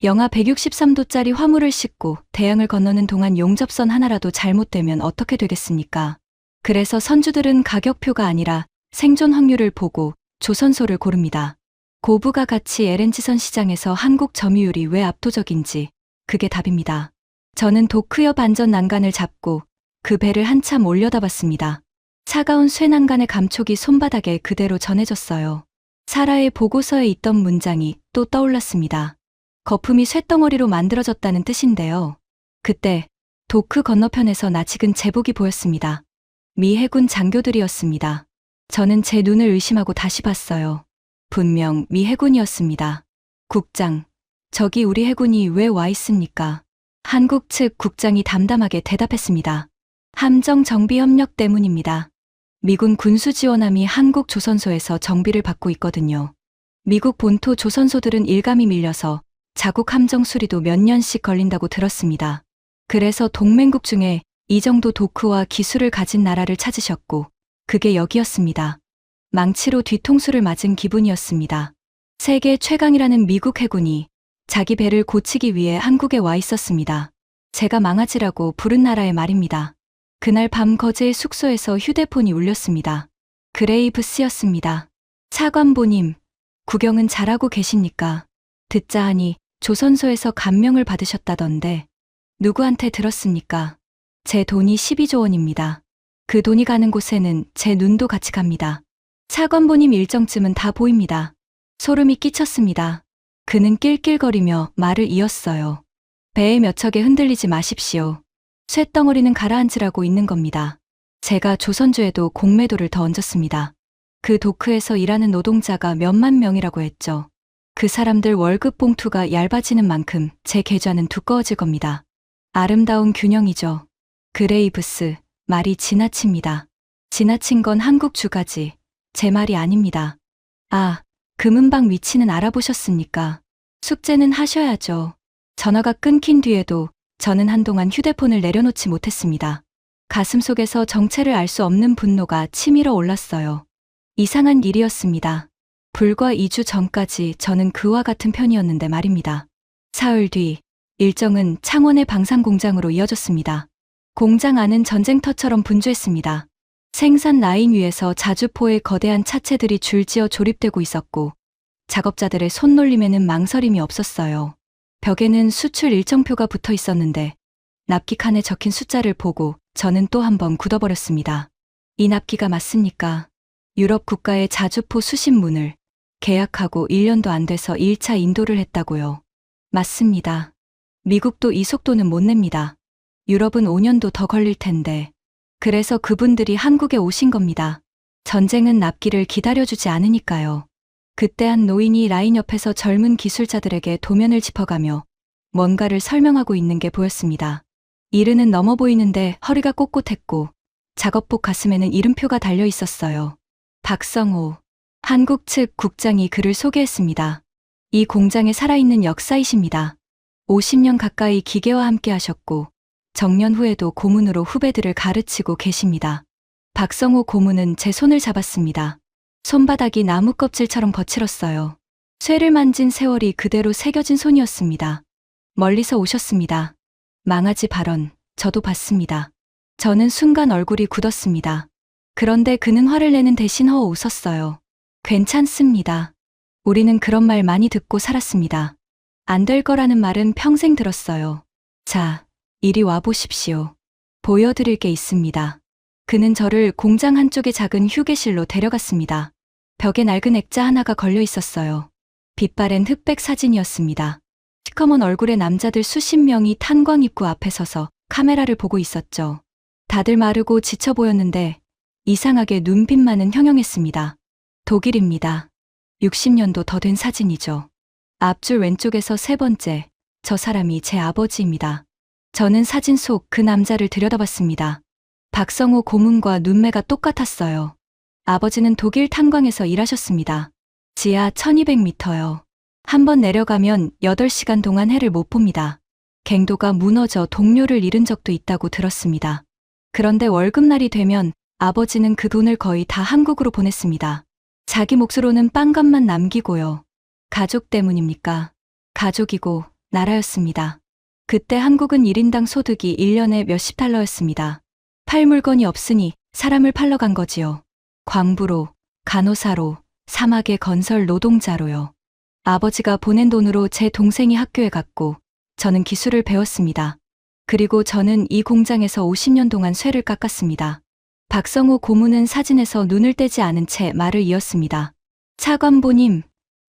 [SPEAKER 1] 영하 163도짜리 화물을 싣고 대양을 건너는 동안 용접선 하나라도 잘못되면 어떻게 되겠습니까? 그래서 선주들은 가격표가 아니라 생존 확률을 보고 조선소를 고릅니다. 고부가 가치 LNG선 시장에서 한국 점유율이 왜 압도적인지 그게 답입니다. 저는 도크옆 안전 난간을 잡고 그 배를 한참 올려다봤습니다. 차가운 쇠난간의 감촉이 손바닥에 그대로 전해졌어요. 사라의 보고서에 있던 문장이 또 떠올랐습니다. 거품이 쇳덩어리로 만들어졌다는 뜻인데요. 그때 도크 건너편에서 낯익은 제복이 보였습니다. 미 해군 장교들이었습니다. 저는 제 눈을 의심하고 다시 봤어요. 분명 미 해군이었습니다. 국장, 저기 우리 해군이 왜 와 있습니까? 한국 측 국장이 담담하게 대답했습니다. 함정 정비 협력 때문입니다. 미군 군수 지원함이 한국 조선소에서 정비를 받고 있거든요. 미국 본토 조선소들은 일감이 밀려서 자국 함정 수리도 몇 년씩 걸린다고 들었습니다. 그래서 동맹국 중에 이 정도 도크와 기술을 가진 나라를 찾으셨고 그게 여기였습니다. 망치로 뒤통수를 맞은 기분이었습니다. 세계 최강이라는 미국 해군이 자기 배를 고치기 위해 한국에 와 있었습니다. 제가 망아지라고 부른 나라의 말입니다. 그날 밤 거제의 숙소에서 휴대폰이 울렸습니다. 그레이브스였습니다. 차관보님, 구경은 잘하고 계십니까? 듣자 하니 조선소에서 감명을 받으셨다던데 누구한테 들었습니까? 제 돈이 12조 원입니다. 그 돈이 가는 곳에는 제 눈도 같이 갑니다. 차관보님 일정쯤은 다 보입니다. 소름이 끼쳤습니다. 그는 낄낄거리며 말을 이었어요. 배의 몇 척에 흔들리지 마십시오. 쇳덩어리는 가라앉으라고 있는 겁니다. 제가 조선주에도 공매도를 더 얹었습니다. 그 도크에서 일하는 노동자가 몇만 명이라고 했죠. 그 사람들 월급 봉투가 얇아지는 만큼 제 계좌는 두꺼워질 겁니다. 아름다운 균형이죠. 그레이브스, 말이 지나칩니다. 지나친 건 한국 주가지. 제 말이 아닙니다. 아, 금은방 위치는 알아보셨습니까? 숙제는 하셔야죠. 전화가 끊긴 뒤에도 저는 한동안 휴대폰을 내려놓지 못했습니다. 가슴속에서 정체를 알 수 없는 분노가 치밀어 올랐어요. 이상한 일이었습니다. 불과 2주 전까지 저는 그와 같은 편이었는데 말입니다. 사흘 뒤, 일정은 창원의 방산공장으로 이어졌습니다. 공장 안은 전쟁터처럼 분주했습니다. 생산 라인 위에서 자주포의 거대한 차체들이 줄지어 조립되고 있었고 작업자들의 손놀림에는 망설임이 없었어요. 벽에는 수출 일정표가 붙어 있었는데 납기 칸에 적힌 숫자를 보고 저는 또 한 번 굳어버렸습니다. 이 납기가 맞습니까? 유럽 국가의 자주포 수십 문을 계약하고 1년도 안 돼서 1차 인도를 했다고요. 맞습니다. 미국도 이 속도는 못 냅니다. 유럽은 5년도 더 걸릴 텐데. 그래서 그분들이 한국에 오신 겁니다. 전쟁은 납기를 기다려주지 않으니까요. 그때 한 노인이 라인 옆에서 젊은 기술자들에게 도면을 짚어가며 뭔가를 설명하고 있는 게 보였습니다. 이르는 넘어 보이는데 허리가 꼿꼿했고 작업복 가슴에는 이름표가 달려 있었어요. 박성호. 한국 측 국장이 그를 소개했습니다. 이 공장에 살아있는 역사이십니다. 50년 가까이 기계와 함께 하셨고 정년 후에도 고문으로 후배들을 가르치고 계십니다. 박성호 고문은 제 손을 잡았습니다. 손바닥이 나무 껍질처럼 거칠었어요. 쇠를 만진 세월이 그대로 새겨진 손이었습니다. 멀리서 오셨습니다. 망아지 발언, 저도 봤습니다. 저는 순간 얼굴이 굳었습니다. 그런데 그는 화를 내는 대신 웃었어요. 괜찮습니다. 우리는 그런 말 많이 듣고 살았습니다. 안 될 거라는 말은 평생 들었어요. 자, 이리 와 보십시오. 보여드릴 게 있습니다. 그는 저를 공장 한쪽의 작은 휴게실로 데려갔습니다. 벽에 낡은 액자 하나가 걸려 있었어요. 빛바랜 흑백 사진이었습니다. 시커먼 얼굴의 남자들 수십 명이 탄광 입구 앞에 서서 카메라를 보고 있었죠. 다들 마르고 지쳐 보였는데 이상하게 눈빛만은 형형했습니다. 독일입니다. 60년도 더 된 사진이죠. 앞줄 왼쪽에서 세 번째, 저 사람이 제 아버지입니다. 저는 사진 속 그 남자를 들여다봤습니다. 박성호 고문과 눈매가 똑같았어요. 아버지는 독일 탄광에서 일하셨습니다. 지하 1200m요. 한번 내려가면 8시간 동안 해를 못 봅니다. 갱도가 무너져 동료를 잃은 적도 있다고 들었습니다. 그런데 월급날이 되면 아버지는 그 돈을 거의 다 한국으로 보냈습니다. 자기 몫으로는 빵값만 남기고요. 가족 때문입니까? 가족이고 나라였습니다. 그때 한국은 1인당 소득이 1년에 몇십 달러였습니다. 팔 물건이 없으니 사람을 팔러 간 거지요. 광부로, 간호사로, 사막의 건설 노동자로요. 아버지가 보낸 돈으로 제 동생이 학교에 갔고 저는 기술을 배웠습니다. 그리고 저는 이 공장에서 50년 동안 쇠를 깎았습니다. 박성호 고문은 사진에서 눈을 떼지 않은 채 말을 이었습니다. 차관보님,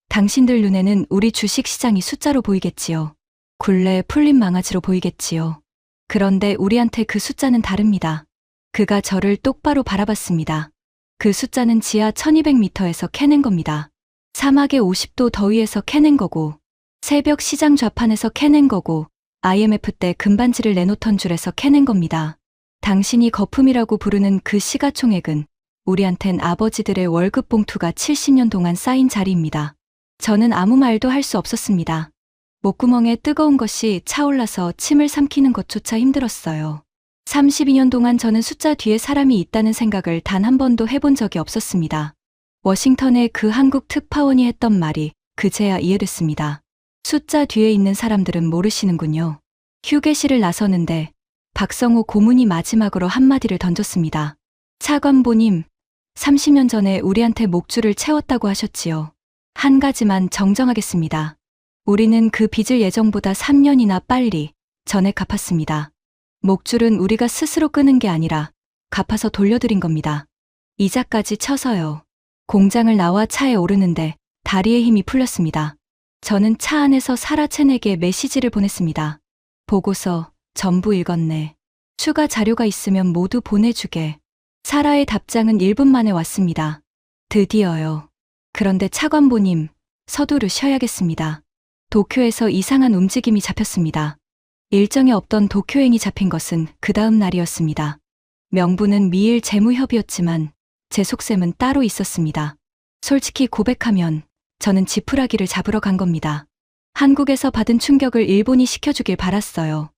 [SPEAKER 1] 당신들 눈에는 우리 주식시장이 숫자로 보이겠지요. 굴레 풀린 망아지로 보이겠지요. 그런데 우리한테 그 숫자는 다릅니다. 그가 저를 똑바로 바라봤습니다. 그 숫자는 지하 1200m에서 캐낸 겁니다. 사막의 50도 더위에서 캐낸 거고, 새벽 시장 좌판에서 캐낸 거고, IMF 때 금반지를 내놓던 줄에서 캐낸 겁니다. 당신이 거품이라고 부르는 그 시가총액은 우리한텐 아버지들의 월급 봉투가 70년 동안 쌓인 자리입니다. 저는 아무 말도 할 수 없었습니다. 목구멍에 뜨거운 것이 차올라서 침을 삼키는 것조차 힘들었어요. 32년 동안 저는 숫자 뒤에 사람이 있다는 생각을 단 한 번도 해본 적이 없었습니다. 워싱턴의 그 한국 특파원이 했던 말이 그제야 이해됐습니다. 숫자 뒤에 있는 사람들은 모르시는군요. 휴게실을 나서는데 박성호 고문이 마지막으로 한마디를 던졌습니다. 차관보님, 30년 전에 우리한테 목줄을 채웠다고 하셨지요. 한 가지만 정정하겠습니다. 우리는 그 빚을 예정보다 3년이나 빨리 전에 갚았습니다. 목줄은 우리가 스스로 끄는 게 아니라 갚아서 돌려드린 겁니다. 이자까지 쳐서요. 공장을 나와 차에 오르는데 다리에 힘이 풀렸습니다. 저는 차 안에서 사라 첸에게 메시지를 보냈습니다. 보고서 전부 읽었네. 추가 자료가 있으면 모두 보내주게. 사라의 답장은 1분 만에 왔습니다. 드디어요. 그런데 차관보님, 서두르셔야겠습니다. 도쿄에서 이상한 움직임이 잡혔습니다. 일정에 없던 도쿄행이 잡힌 것은 그 다음 날이었습니다. 명분은 미일 재무협의였지만 제 속셈은 따로 있었습니다. 솔직히 고백하면 저는 지푸라기를 잡으러 간 겁니다. 한국에서 받은 충격을 일본이 시켜주길 바랐어요.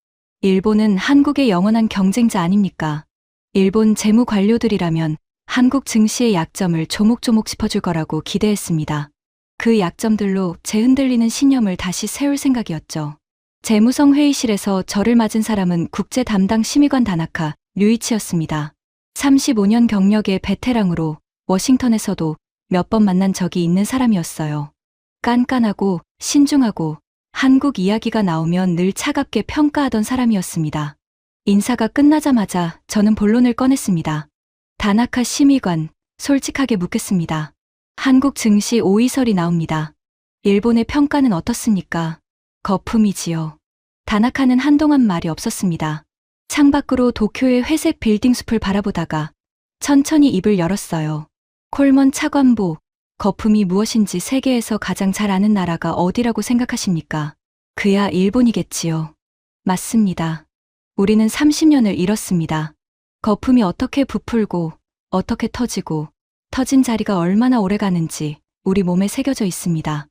[SPEAKER 1] 일본은 한국의 영원한 경쟁자 아닙니까? 일본 재무 관료들이라면 한국 증시의 약점을 조목조목 짚어줄 거라고 기대했습니다. 그 약점들로 제 흔들리는 신념을 다시 세울 생각이었죠. 재무성 회의실에서 저를 맞은 사람은 국제 담당 심의관 다나카 류이치였습니다. 35년 경력의 베테랑으로 워싱턴에서도 몇 번 만난 적이 있는 사람이었어요. 깐깐하고 신중하고 한국 이야기가 나오면 늘 차갑게 평가하던 사람이었습니다. 인사가 끝나자마자 저는 본론을 꺼냈습니다. 다나카 심의관, 솔직하게 묻겠습니다. 한국 증시 오이설이 나옵니다. 일본의 평가는 어떻습니까? 거품이지요. 다나카는 한동안 말이 없었습니다. 창밖으로 도쿄의 회색 빌딩 숲을 바라보다가 천천히 입을 열었어요. 콜먼 차관보, 거품이 무엇인지 세계에서 가장 잘 아는 나라가 어디라고 생각하십니까? 그야 일본이겠지요. 맞습니다. 우리는 30년을 잃었습니다. 거품이 어떻게 부풀고 어떻게 터지고 터진 자리가 얼마나 오래 가는지 우리 몸에 새겨져 있습니다.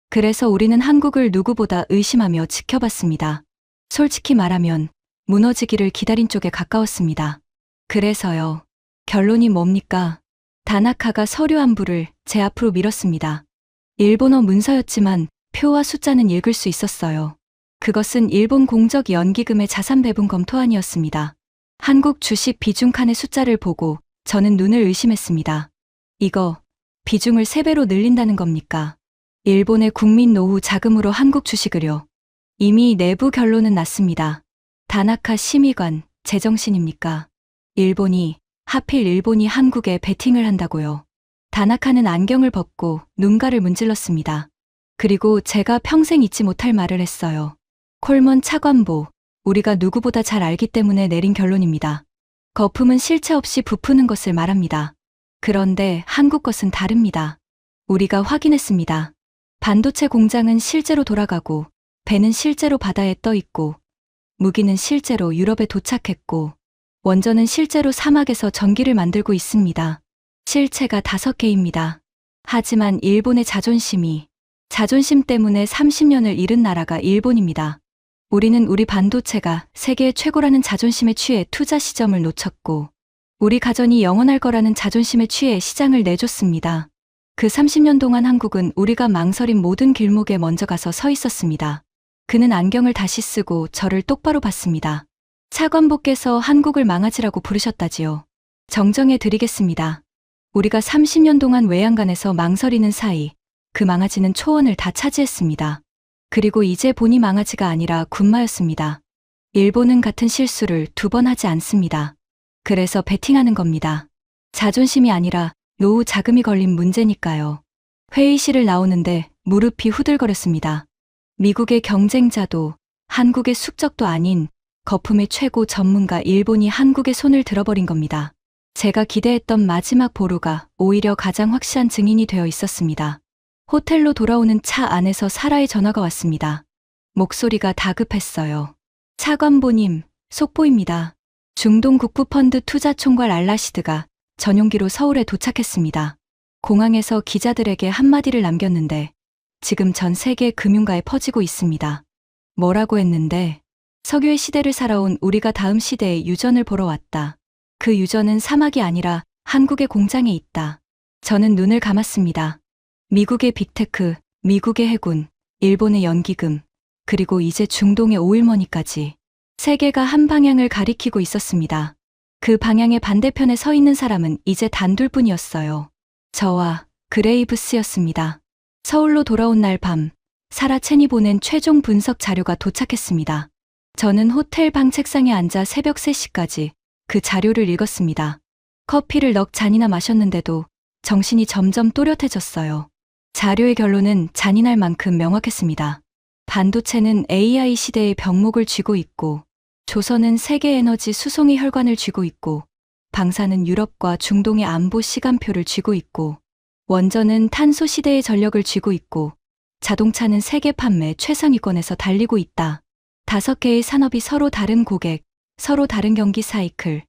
[SPEAKER 1] 그래서 우리는 한국을 누구보다 의심하며 지켜봤습니다. 솔직히 말하면 무너지기를 기다린 쪽에 가까웠습니다. 그래서요. 결론이 뭡니까? 다나카가 서류 한 부를 제 앞으로 밀었습니다. 일본어 문서였지만 표와 숫자는 읽을 수 있었어요. 그것은 일본 공적 연기금의 자산 배분 검토안이었습니다. 한국 주식 비중 칸의 숫자를 보고 저는 눈을 의심했습니다. 이거 비중을 3배로 늘린다는 겁니까? 일본의 국민 노후 자금으로 한국 주식을요. 이미 내부 결론은 났습니다. 다나카 심의관, 제정신입니까? 하필 일본이 한국에 베팅을 한다고요. 다나카는 안경을 벗고 눈가를 문질렀습니다. 그리고 제가 평생 잊지 못할 말을 했어요. 콜먼 차관보, 우리가 누구보다 잘 알기 때문에 내린 결론입니다. 거품은 실체 없이 부푸는 것을 말합니다. 그런데 한국 것은 다릅니다. 우리가 확인했습니다. 반도체 공장은 실제로 돌아가고, 배는 실제로 바다에 떠 있고, 무기는 실제로 유럽에 도착했고, 원전은 실제로 사막에서 전기를 만들고 있습니다. 실체가 5개입니다. 하지만 일본의 자존심 때문에 30년을 잃은 나라가 일본입니다. 우리는 우리 반도체가 세계 최고라는 자존심에 취해 투자 시점을 놓쳤고, 우리 가전이 영원할 거라는 자존심에 취해 시장을 내줬습니다. 그 30년 동안 한국은 우리가 망설인 모든 길목에 먼저 가서 서 있었습니다. 그는 안경을 다시 쓰고 저를 똑바로 봤습니다. 차관보께서 한국을 망아지라고 부르셨다지요. 정정해 드리겠습니다. 우리가 30년 동안 외양간에서 망설이는 사이 그 망아지는 초원을 다 차지했습니다. 그리고 이제 본이 망아지가 아니라 군마였습니다. 일본은 같은 실수를 2번 하지 않습니다. 그래서 베팅하는 겁니다. 자존심이 아니라 노후 자금이 걸린 문제니까요. 회의실을 나오는데 무릎이 후들거렸습니다. 미국의 경쟁자도 한국의 숙적도 아닌 거품의 최고 전문가 일본이 한국의 손을 들어버린 겁니다. 제가 기대했던 마지막 보루가 오히려 가장 확실한 증인이 되어 있었습니다. 호텔로 돌아오는 차 안에서 사라의 전화가 왔습니다. 목소리가 다급했어요. 차관보님, 속보입니다. 중동 국부펀드 투자총괄 알라시드가 전용기로 서울에 도착했습니다. 공항에서 기자들에게 한마디를 남겼는데 지금 전 세계 금융가에 퍼지고 있습니다. 뭐라고 했는데 석유의 시대를 살아온 우리가 다음 시대의 유전을 보러 왔다. 그 유전은 사막이 아니라 한국의 공장에 있다. 저는 눈을 감았습니다. 미국의 빅테크, 미국의 해군, 일본의 연기금, 그리고 이제 중동의 오일머니까지 세계가 한 방향을 가리키고 있었습니다. 그 방향의 반대편에 서 있는 사람은 이제 단둘뿐이었어요. 저와 그레이브스였습니다. 서울로 돌아온 날 밤, 사라 첸이 보낸 최종 분석 자료가 도착했습니다. 저는 호텔 방 책상에 앉아 새벽 3시까지 그 자료를 읽었습니다. 커피를 넉 잔이나 마셨는데도 정신이 점점 또렷해졌어요. 자료의 결론은 잔인할 만큼 명확했습니다. 반도체는 AI 시대의 병목을 쥐고 있고, 조선은 세계 에너지 수송의 혈관을 쥐고 있고, 방사는 유럽과 중동의 안보 시간표를 쥐고 있고, 원전은 탄소 시대의 전력을 쥐고 있고, 자동차는 세계 판매 최상위권에서 달리고 있다. 5개의 산업이 서로 다른 고객, 서로 다른 경기 사이클,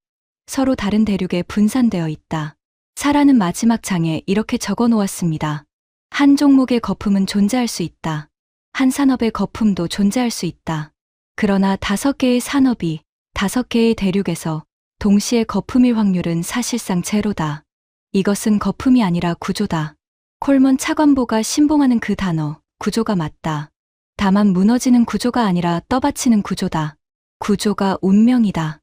[SPEAKER 1] 서로 다른 대륙에 분산되어 있다. 사라는 마지막 장에 이렇게 적어 놓았습니다. 한 종목의 거품은 존재할 수 있다. 한 산업의 거품도 존재할 수 있다. 그러나 5개의 산업이 5개의 대륙에서 동시에 거품일 확률은 사실상 제로다. 이것은 거품이 아니라 구조다. 콜먼 차관보가 신봉하는 그 단어, 구조가 맞다. 다만 무너지는 구조가 아니라 떠받치는 구조다. 구조가 운명이다.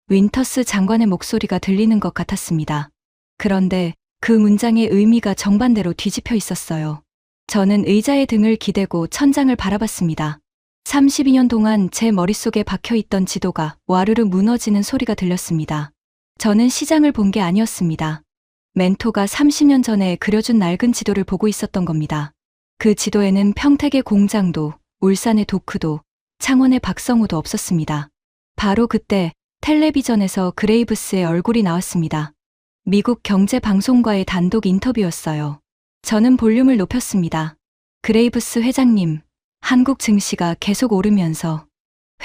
[SPEAKER 1] 윈터스 장관의 목소리가 들리는 것 같았습니다. 그런데 그 문장의 의미가 정반대로 뒤집혀 있었어요. 저는 의자에 등을 기대고 천장을 바라봤습니다. 32년 동안 제 머릿속에 박혀있던 지도가 와르르 무너지는 소리가 들렸습니다. 저는 시장을 본 게 아니었습니다. 멘토가 30년 전에 그려준 낡은 지도를 보고 있었던 겁니다. 그 지도에는 평택의 공장도, 울산의 도크도, 창원의 박성호도 없었습니다. 바로 그때 텔레비전에서 그레이브스의 얼굴이 나왔습니다. 미국 경제방송과의 단독 인터뷰였어요. 저는 볼륨을 높였습니다. 그레이브스 회장님, 한국 증시가 계속 오르면서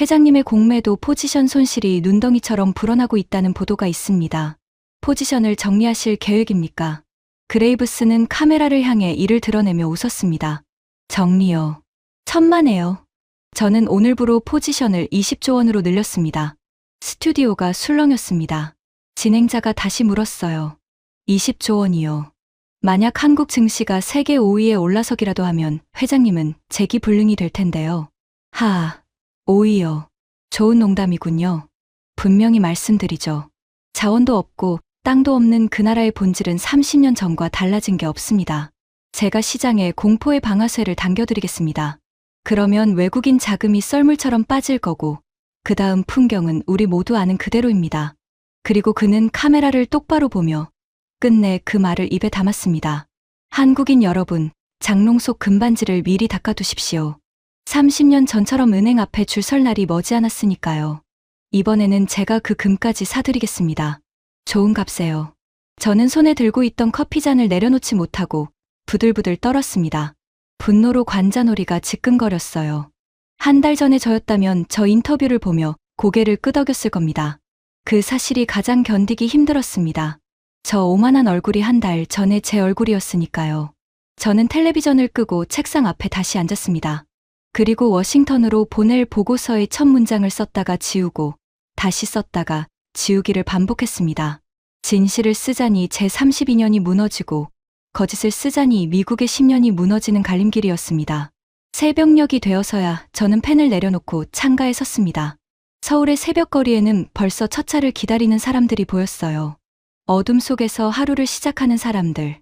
[SPEAKER 1] 회장님의 공매도 포지션 손실이 눈덩이처럼 불어나고 있다는 보도가 있습니다. 포지션을 정리하실 계획입니까? 그레이브스는 카메라를 향해 이를 드러내며 웃었습니다. 정리요. 천만에요. 저는 오늘부로 포지션을 20조 원으로 늘렸습니다. 스튜디오가 술렁였습니다. 진행자가 다시 물었어요. 20조 원이요. 만약 한국 증시가 세계 5위에 올라서기라도 하면 회장님은 재기불능이 될 텐데요. 하하, 5위요. 좋은 농담이군요. 분명히 말씀드리죠. 자원도 없고 땅도 없는 그 나라의 본질은 30년 전과 달라진 게 없습니다. 제가 시장에 공포의 방아쇠를 당겨드리겠습니다. 그러면 외국인 자금이 썰물처럼 빠질 거고 그 다음 풍경은 우리 모두 아는 그대로입니다. 그리고 그는 카메라를 똑바로 보며 끝내 그 말을 입에 담았습니다. 한국인 여러분, 장롱 속 금반지를 미리 닦아두십시오. 30년 전처럼 은행 앞에 줄 설 날이 머지않았으니까요. 이번에는 제가 그 금까지 사드리겠습니다. 좋은 값에요. 저는 손에 들고 있던 커피잔을 내려놓지 못하고 부들부들 떨었습니다. 분노로 관자놀이가 지끈거렸어요. 한 달 전에 저였다면 저 인터뷰를 보며 고개를 끄덕였을 겁니다. 그 사실이 가장 견디기 힘들었습니다. 저 오만한 얼굴이 한 달 전에 제 얼굴이었으니까요. 저는 텔레비전을 끄고 책상 앞에 다시 앉았습니다. 그리고 워싱턴으로 보낼 보고서의 첫 문장을 썼다가 지우고 다시 썼다가 지우기를 반복했습니다. 진실을 쓰자니 제 32년이 무너지고 거짓을 쓰자니 미국의 10년이 무너지는 갈림길이었습니다. 새벽녘이 되어서야 저는 펜을 내려놓고 창가에 섰습니다. 서울의 새벽거리에는 벌써 첫 차를 기다리는 사람들이 보였어요. 어둠 속에서 하루를 시작하는 사람들.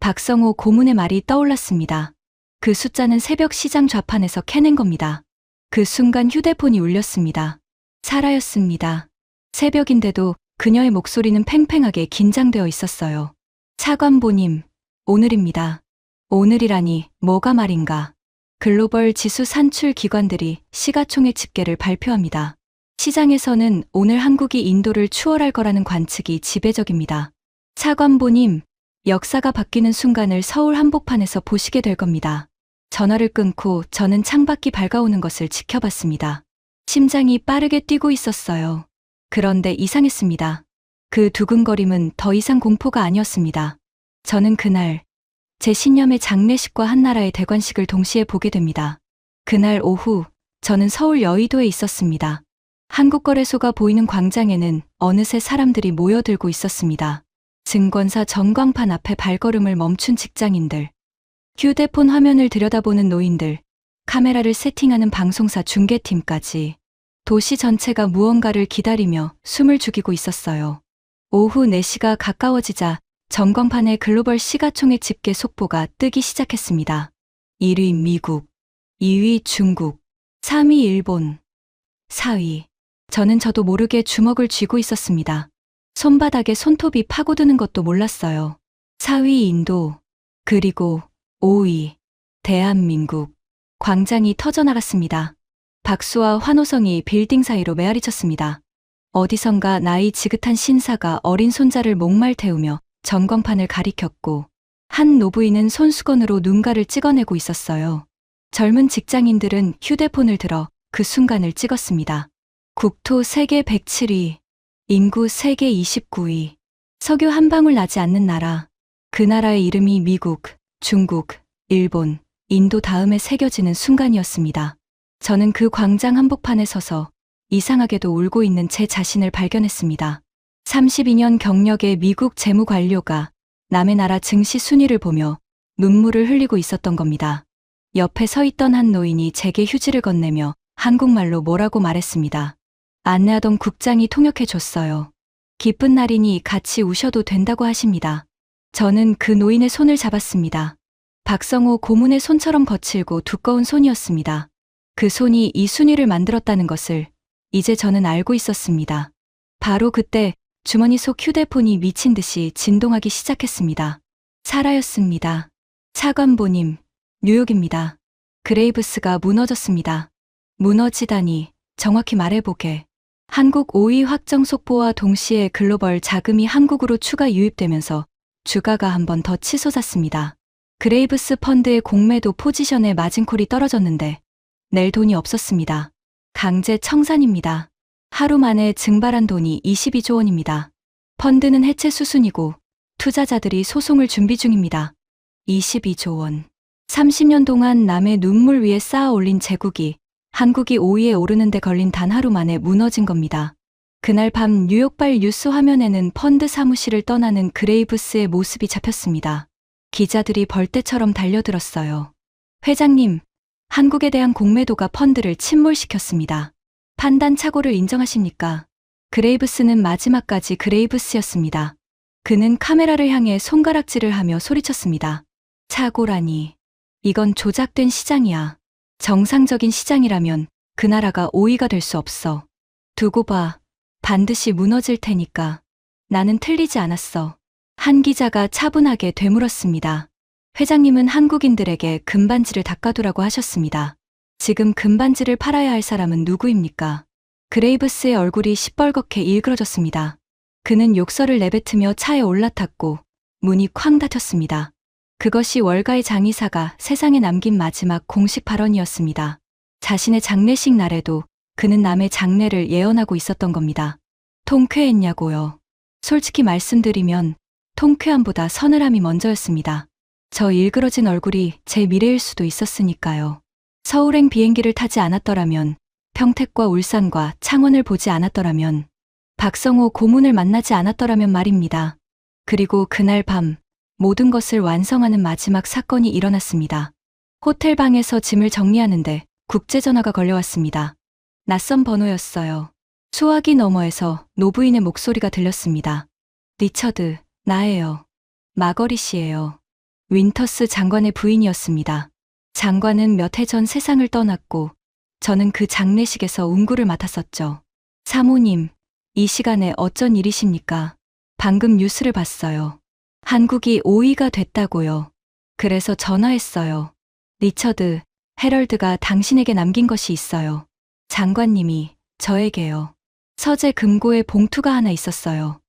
[SPEAKER 1] 박성호 고문의 말이 떠올랐습니다. 그 숫자는 새벽 시장 좌판에서 캐낸 겁니다. 그 순간 휴대폰이 울렸습니다. 사라였습니다. 새벽인데도 그녀의 목소리는 팽팽하게 긴장되어 있었어요. 차관보님, 오늘입니다. 오늘이라니 뭐가 말인가. 글로벌 지수 산출 기관들이 시가총액 집계를 발표합니다. 시장에서는 오늘 한국이 인도를 추월할 거라는 관측이 지배적입니다. 차관보님, 역사가 바뀌는 순간을 서울 한복판에서 보시게 될 겁니다. 전화를 끊고 저는 창밖이 밝아오는 것을 지켜봤습니다. 심장이 빠르게 뛰고 있었어요. 그런데 이상했습니다. 그 두근거림은 더 이상 공포가 아니었습니다. 저는 그날 제 신념의 장례식과 한나라의 대관식을 동시에 보게 됩니다. 그날 오후 저는 서울 여의도에 있었습니다. 한국거래소가 보이는 광장에는 어느새 사람들이 모여들고 있었습니다. 증권사 전광판 앞에 발걸음을 멈춘 직장인들, 휴대폰 화면을 들여다보는 노인들, 카메라를 세팅하는 방송사 중계팀까지 도시 전체가 무언가를 기다리며 숨을 죽이고 있었어요. 오후 4시가 가까워지자 전광판의 글로벌 시가총액 집계 속보가 뜨기 시작했습니다. 1위 미국, 2위 중국, 3위 일본, 4위. 저도 모르게 주먹을 쥐고 있었습니다. 손바닥에 손톱이 파고드는 것도 몰랐어요. 4위 인도, 그리고 5위 대한민국. 광장이 터져나갔습니다. 박수와 환호성이 빌딩 사이로 메아리쳤습니다. 어디선가 나이 지긋한 신사가 어린 손자를 목말 태우며 전광판을 가리켰고 한 노부인은 손수건으로 눈가를 찍어내고 있었어요. 젊은 직장인들은 휴대폰을 들어 그 순간을 찍었습니다. 국토 세계 107위, 인구 세계 29위, 석유 한 방울 나지 않는 나라. 그 나라의 이름이 미국, 중국, 일본, 인도 다음에 새겨지는 순간이었습니다. 저는 그 광장 한복판에 서서 이상하게도 울고 있는 제 자신을 발견했습니다. 32년 경력의 미국 재무관료가 남의 나라 증시 순위를 보며 눈물을 흘리고 있었던 겁니다. 옆에 서 있던 한 노인이 제게 휴지를 건네며 한국말로 뭐라고 말했습니다. 안내하던 국장이 통역해 줬어요. 기쁜 날이니 같이 우셔도 된다고 하십니다. 저는 그 노인의 손을 잡았습니다. 박성호 고문의 손처럼 거칠고 두꺼운 손이었습니다. 그 손이 이 순위를 만들었다는 것을 이제 저는 알고 있었습니다. 바로 그때 주머니 속 휴대폰이 미친 듯이 진동하기 시작했습니다. 사라였습니다. 차관보님, 뉴욕입니다. 그레이브스가 무너졌습니다. 무너지다니, 정확히 말해보게. 한국 5위 확정 속보와 동시에 글로벌 자금이 한국으로 추가 유입되면서 주가가 한 번 더 치솟았습니다. 그레이브스 펀드의 공매도 포지션에 마진콜이 떨어졌는데 낼 돈이 없었습니다. 강제 청산입니다. 하루 만에 증발한 돈이 22조 원입니다. 펀드는 해체 수순이고 투자자들이 소송을 준비 중입니다. 22조 원. 30년 동안 남의 눈물 위에 쌓아 올린 제국이 한국이 5위에 오르는데 걸린 단 하루 만에 무너진 겁니다. 그날 밤 뉴욕발 뉴스 화면에는 펀드 사무실을 떠나는 그레이브스의 모습이 잡혔습니다. 기자들이 벌떼처럼 달려들었어요. 회장님, 한국에 대한 공매도가 펀드를 침몰시켰습니다. 판단 착오를 인정하십니까? 그레이브스는 마지막까지 그레이브스였습니다. 그는 카메라를 향해 손가락질을 하며 소리쳤습니다. 착오라니. 이건 조작된 시장이야. 정상적인 시장이라면 그 나라가 5위가 될 수 없어. 두고 봐. 반드시 무너질 테니까. 나는 틀리지 않았어. 한 기자가 차분하게 되물었습니다. 회장님은 한국인들에게 금반지를 닦아두라고 하셨습니다. 지금 금반지를 팔아야 할 사람은 누구입니까? 그레이브스의 얼굴이 시뻘겋게 일그러졌습니다. 그는 욕설을 내뱉으며 차에 올라탔고 문이 쾅 닫혔습니다. 그것이 월가의 장의사가 세상에 남긴 마지막 공식 발언이었습니다. 자신의 장례식 날에도 그는 남의 장례를 예언하고 있었던 겁니다. 통쾌했냐고요. 솔직히 말씀드리면 통쾌함보다 서늘함이 먼저였습니다. 저 일그러진 얼굴이 제 미래일 수도 있었으니까요. 서울행 비행기를 타지 않았더라면, 평택과 울산과 창원을 보지 않았더라면, 박성호 고문을 만나지 않았더라면 말입니다. 그리고 그날 밤 모든 것을 완성하는 마지막 사건이 일어났습니다. 호텔 방에서 짐을 정리하는데 국제전화가 걸려왔습니다. 낯선 번호였어요. 수화기 너머에서 노부인의 목소리가 들렸습니다. 리처드, 나예요. 마거리 씨예요. 윈터스 장관의 부인이었습니다. 장관은 몇 해 전 세상을 떠났고 저는 그 장례식에서 운구를 맡았었죠. 사모님, 이 시간에 어쩐 일이십니까? 방금 뉴스를 봤어요. 한국이 5위가 됐다고요. 그래서 전화했어요. 리처드, 헤럴드가 당신에게 남긴 것이 있어요. 장관님이 저에게요. 서재 금고에 봉투가 하나 있었어요.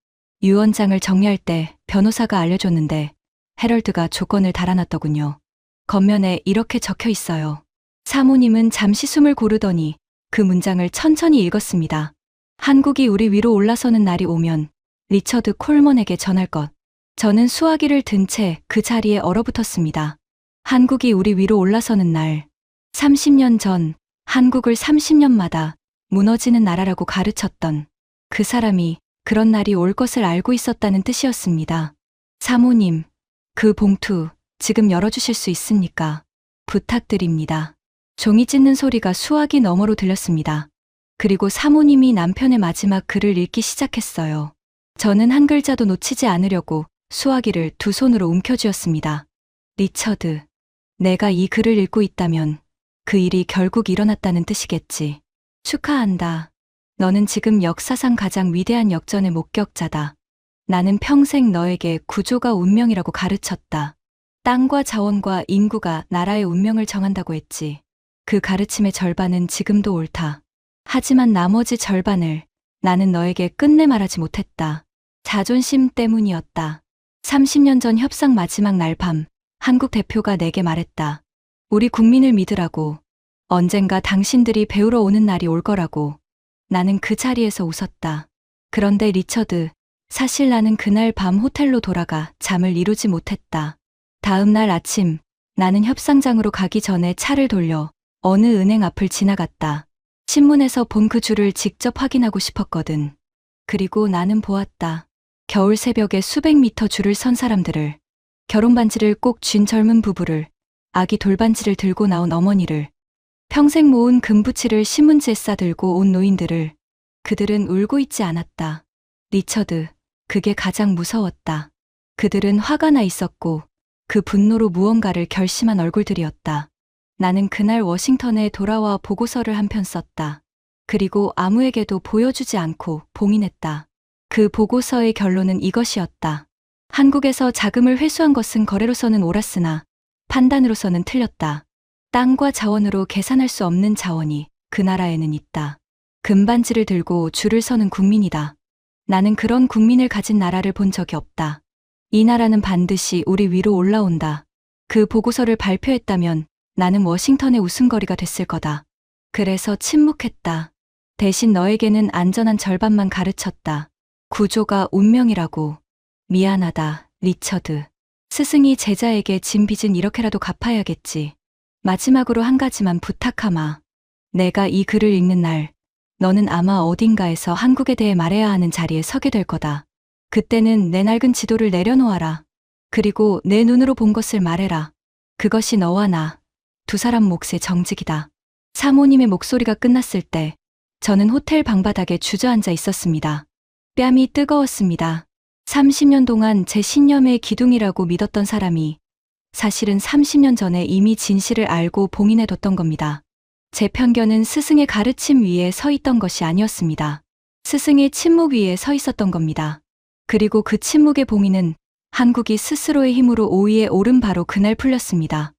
[SPEAKER 1] 유언장을 정리할 때 변호사가 알려줬는데 헤럴드가 조건을 달아놨더군요. 겉면에 이렇게 적혀 있어요. 사모님은 잠시 숨을 고르더니 그 문장을 천천히 읽었습니다. 한국이 우리 위로 올라서는 날이 오면 리처드 콜먼에게 전할 것. 저는 수화기를 든 채 그 자리에 얼어붙었습니다. 한국이 우리 위로 올라서는 날. 30년 전 한국을 30년마다 무너지는 나라라고 가르쳤던 그 사람이 그런 날이 올 것을 알고 있었다는 뜻이었습니다. 사모님, 그 봉투 지금 열어주실 수 있습니까? 부탁드립니다. 종이 찢는 소리가 수화기 너머로 들렸습니다. 그리고 사모님이 남편의 마지막 글을 읽기 시작했어요. 저는 한 글자도 놓치지 않으려고 수화기를 두 손으로 움켜쥐었습니다. 리처드, 내가 이 글을 읽고 있다면 그 일이 결국 일어났다는 뜻이겠지. 축하한다. 너는 지금 역사상 가장 위대한 역전의 목격자다. 나는 평생 너에게 구조가 운명이라고 가르쳤다. 땅과 자원과 인구가 나라의 운명을 정한다고 했지. 그 가르침의 절반은 지금도 옳다. 하지만 나머지 절반을 나는 너에게 끝내 말하지 못했다. 자존심 때문이었다. 30년 전 협상 마지막 날 밤, 한국 대표가 내게 말했다. 우리 국민을 믿으라고. 언젠가 당신들이 배우러 오는 날이 올 거라고. 나는 그 자리에서 웃었다. 그런데 리처드, 사실 나는 그날 밤 호텔로 돌아가 잠을 이루지 못했다. 다음 날 아침, 나는 협상장으로 가기 전에 차를 돌려 어느 은행 앞을 지나갔다. 신문에서 본 그 줄을 직접 확인하고 싶었거든. 그리고 나는 보았다. 겨울 새벽에 수백 미터 줄을 선 사람들을, 결혼반지를 꼭 쥔 젊은 부부를, 아기 돌반지를 들고 나온 어머니를, 평생 모은 금부치를 신문지에 싸들고 온 노인들을. 그들은 울고 있지 않았다. 리처드, 그게 가장 무서웠다. 그들은 화가 나 있었고 그 분노로 무언가를 결심한 얼굴들이었다. 나는 그날 워싱턴에 돌아와 보고서를 한 편 썼다. 그리고 아무에게도 보여주지 않고 봉인했다. 그 보고서의 결론은 이것이었다. 한국에서 자금을 회수한 것은 거래로서는 옳았으나 판단으로서는 틀렸다. 땅과 자원으로 계산할 수 없는 자원이 그 나라에는 있다. 금반지를 들고 줄을 서는 국민이다. 나는 그런 국민을 가진 나라를 본 적이 없다. 이 나라는 반드시 우리 위로 올라온다. 그 보고서를 발표했다면 나는 워싱턴의 웃음거리가 됐을 거다. 그래서 침묵했다. 대신 너에게는 안전한 절반만 가르쳤다. 구조가 운명이라고. 미안하다, 리처드. 스승이 제자에게 진 빚은 이렇게라도 갚아야겠지. 마지막으로 한 가지만 부탁하마. 내가 이 글을 읽는 날, 너는 아마 어딘가에서 한국에 대해 말해야 하는 자리에 서게 될 거다. 그때는 내 낡은 지도를 내려놓아라. 그리고 내 눈으로 본 것을 말해라. 그것이 너와 나, 두 사람 몫의 정직이다. 사모님의 목소리가 끝났을 때 저는 호텔 방바닥에 주저앉아 있었습니다. 뺨이 뜨거웠습니다. 30년 동안 제 신념의 기둥이라고 믿었던 사람이 사실은 30년 전에 이미 진실을 알고 봉인해뒀던 겁니다. 제 편견은 스승의 가르침 위에 서 있던 것이 아니었습니다. 스승의 침묵 위에 서 있었던 겁니다. 그리고 그 침묵의 봉인은 한국이 스스로의 힘으로 5위에 오른 바로 그날 풀렸습니다.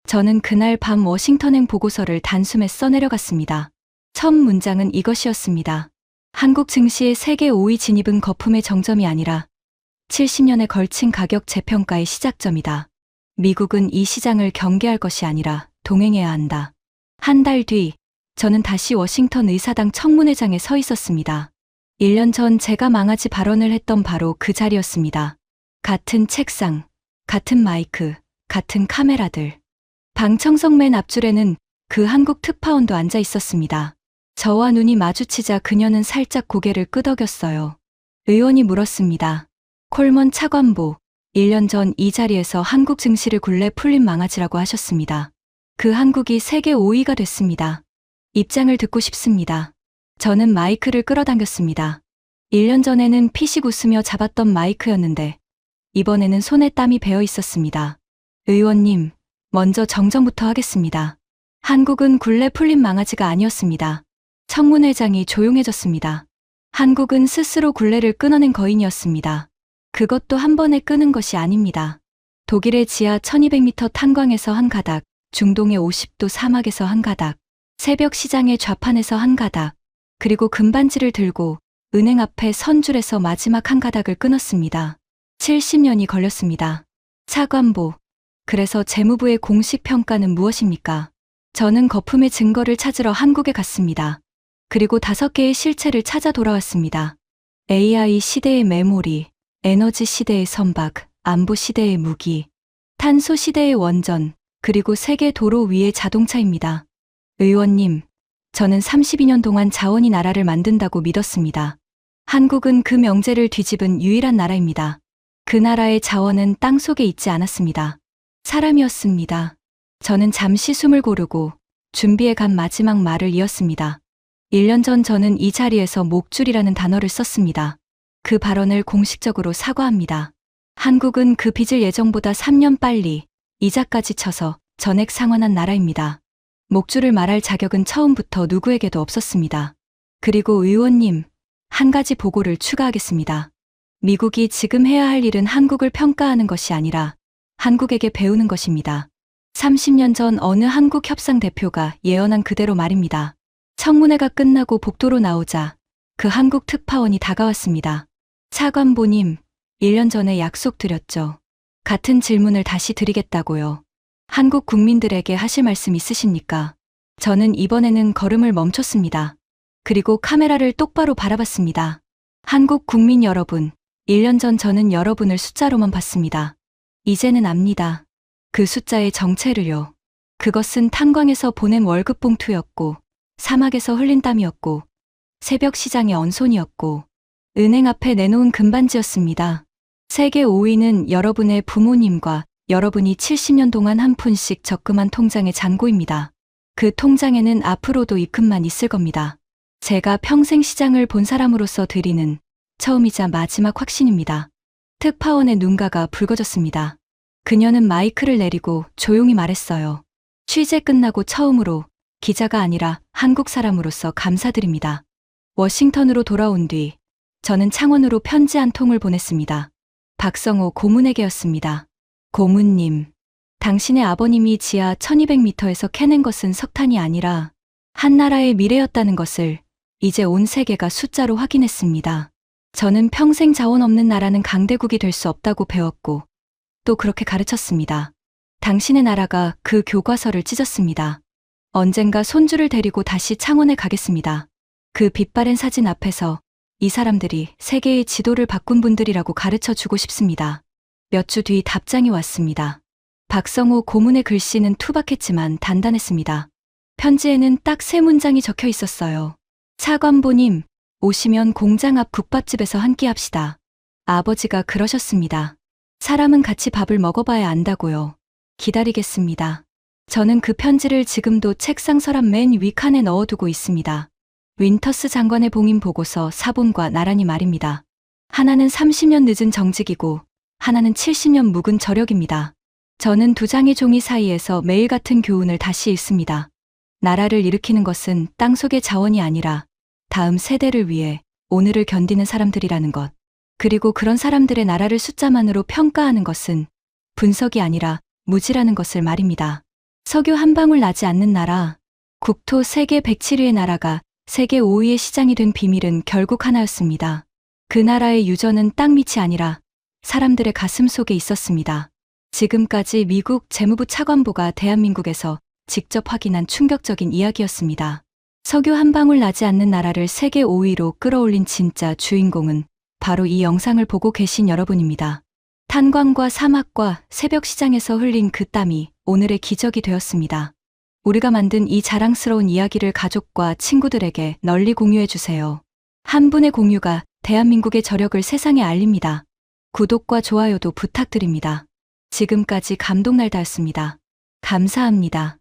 [SPEAKER 1] 저는 그날 밤 워싱턴행 보고서를 단숨에 써내려갔습니다. 첫 문장은 이것이었습니다. 한국 증시의 세계 5위 진입은 거품의 정점이 아니라 70년에 걸친 가격 재평가의 시작점이다. 미국은 이 시장을 경계할 것이 아니라 동행해야 한다. 한 달 뒤, 저는 다시 워싱턴 의사당 청문회장에 서 있었습니다. 1년 전 제가 망아지 발언을 했던 바로 그 자리였습니다. 같은 책상, 같은 마이크, 같은 카메라들. 방 청석 맨 앞줄에는 그 한국 특파원도 앉아 있었습니다. 저와 눈이 마주치자 그녀는 살짝 고개를 끄덕였어요. 의원이 물었습니다. 콜먼 차관보, 1년 전 이 자리에서 한국 증시를 굴레 풀린 망아지라고 하셨습니다. 그 한국이 세계 5위가 됐습니다. 입장을 듣고 싶습니다. 저는 마이크를 끌어당겼습니다. 1년 전에는 피식 웃으며 잡았던 마이크였는데 이번에는 손에 땀이 배어 있었습니다. 의원님, 먼저 정정부터 하겠습니다. 한국은 굴레 풀린 망아지가 아니었습니다. 청문회장이 조용해졌습니다. 한국은 스스로 굴레를 끊어낸 거인이었습니다. 그것도 한 번에 끄는 것이 아닙니다. 독일의 지하 1200m 탄광에서 한 가닥, 중동의 50도 사막에서 한 가닥, 새벽 시장의 좌판에서 한 가닥, 그리고 금반지를 들고 은행 앞에 선줄에서 마지막 한 가닥을 끊었습니다. 70년이 걸렸습니다. 차관보, 그래서 재무부의 공식 평가는 무엇입니까? 저는 거품의 증거를 찾으러 한국에 갔습니다. 그리고 5개의 실체를 찾아 돌아왔습니다. AI 시대의 메모리, 에너지 시대의 선박, 안보 시대의 무기, 탄소 시대의 원전, 그리고 세계 도로 위의 자동차입니다. 의원님, 저는 32년 동안 자원이 나라를 만든다고 믿었습니다. 한국은 그 명제를 뒤집은 유일한 나라입니다. 그 나라의 자원은 땅 속에 있지 않았습니다. 사람이었습니다. 저는 잠시 숨을 고르고 준비해 간 마지막 말을 이었습니다. 1년 전 저는 이 자리에서 목줄이라는 단어를 썼습니다. 그 발언을 공식적으로 사과합니다. 한국은 그 빚을 예정보다 3년 빨리 이자까지 쳐서 전액 상환한 나라입니다. 목줄을 말할 자격은 처음부터 누구에게도 없었습니다. 그리고 의원님, 한 가지 보고를 추가하겠습니다. 미국이 지금 해야 할 일은 한국을 평가하는 것이 아니라 한국에게 배우는 것입니다. 30년 전 어느 한국 협상 대표가 예언한 그대로 말입니다. 청문회가 끝나고 복도로 나오자 그 한국 특파원이 다가왔습니다. 차관보님, 1년 전에 약속드렸죠. 같은 질문을 다시 드리겠다고요. 한국 국민들에게 하실 말씀 있으십니까? 저는 이번에는 걸음을 멈췄습니다. 그리고 카메라를 똑바로 바라봤습니다. 한국 국민 여러분, 1년 전 저는 여러분을 숫자로만 봤습니다. 이제는 압니다. 그 숫자의 정체를요. 그것은 탄광에서 보낸 월급 봉투였고, 사막에서 흘린 땀이었고, 새벽 시장의 언손이었고, 은행 앞에 내놓은 금반지였습니다. 세계 5위는 여러분의 부모님과 여러분이 70년 동안 한 푼씩 적금한 통장의 잔고입니다. 그 통장에는 앞으로도 입금만 있을 겁니다. 제가 평생 시장을 본 사람으로서 드리는 처음이자 마지막 확신입니다. 특파원의 눈가가 붉어졌습니다. 그녀는 마이크를 내리고 조용히 말했어요. 취재 끝나고 처음으로 기자가 아니라 한국 사람으로서 감사드립니다. 워싱턴으로 돌아온 뒤 저는 창원으로 편지 한 통을 보냈습니다. 박성호 고문에게였습니다. 고문님, 당신의 아버님이 지하 1200m에서 캐낸 것은 석탄이 아니라 한 나라의 미래였다는 것을 이제 온 세계가 숫자로 확인했습니다. 저는 평생 자원 없는 나라는 강대국이 될 수 없다고 배웠고 또 그렇게 가르쳤습니다. 당신의 나라가 그 교과서를 찢었습니다. 언젠가 손주를 데리고 다시 창원에 가겠습니다. 그 빛바랜 사진 앞에서 이 사람들이 세계의 지도를 바꾼 분들이라고 가르쳐 주고 싶습니다. 몇 주 뒤 답장이 왔습니다. 박성호 고문의 글씨는 투박했지만 단단했습니다. 편지에는 딱 3문장이 적혀 있었어요. 차관보님, 오시면 공장 앞 국밥집에서 한 끼 합시다. 아버지가 그러셨습니다. 사람은 같이 밥을 먹어봐야 안다고요. 기다리겠습니다. 저는 그 편지를 지금도 책상 서랍 맨 윗칸에 넣어두고 있습니다. 윈터스 장관의 봉인 보고서 사본과 나란히 말입니다. 하나는 30년 늦은 정직이고 하나는 70년 묵은 저력입니다. 저는 두 장의 종이 사이에서 매일 같은 교훈을 다시 읽습니다. 나라를 일으키는 것은 땅속의 자원이 아니라 다음 세대를 위해 오늘을 견디는 사람들이라는 것. 그리고 그런 사람들의 나라를 숫자만으로 평가하는 것은 분석이 아니라 무지라는 것을 말입니다. 석유 한 방울 나지 않는 나라, 국토 세계 107위의 나라가 세계 5위의 시장이 된 비밀은 결국 하나였습니다. 그 나라의 유전은 땅 밑이 아니라 사람들의 가슴 속에 있었습니다. 지금까지 미국 재무부 차관보가 대한민국에서 직접 확인한 충격적인 이야기였습니다. 석유 한 방울 나지 않는 나라를 세계 5위로 끌어올린 진짜 주인공은 바로 이 영상을 보고 계신 여러분입니다. 탄광과 사막과 새벽 시장에서 흘린 그 땀이 오늘의 기적이 되었습니다. 우리가 만든 이 자랑스러운 이야기를 가족과 친구들에게 널리 공유해주세요. 한 분의 공유가 대한민국의 저력을 세상에 알립니다. 구독과 좋아요도 부탁드립니다. 지금까지 감동날다였습니다. 감사합니다.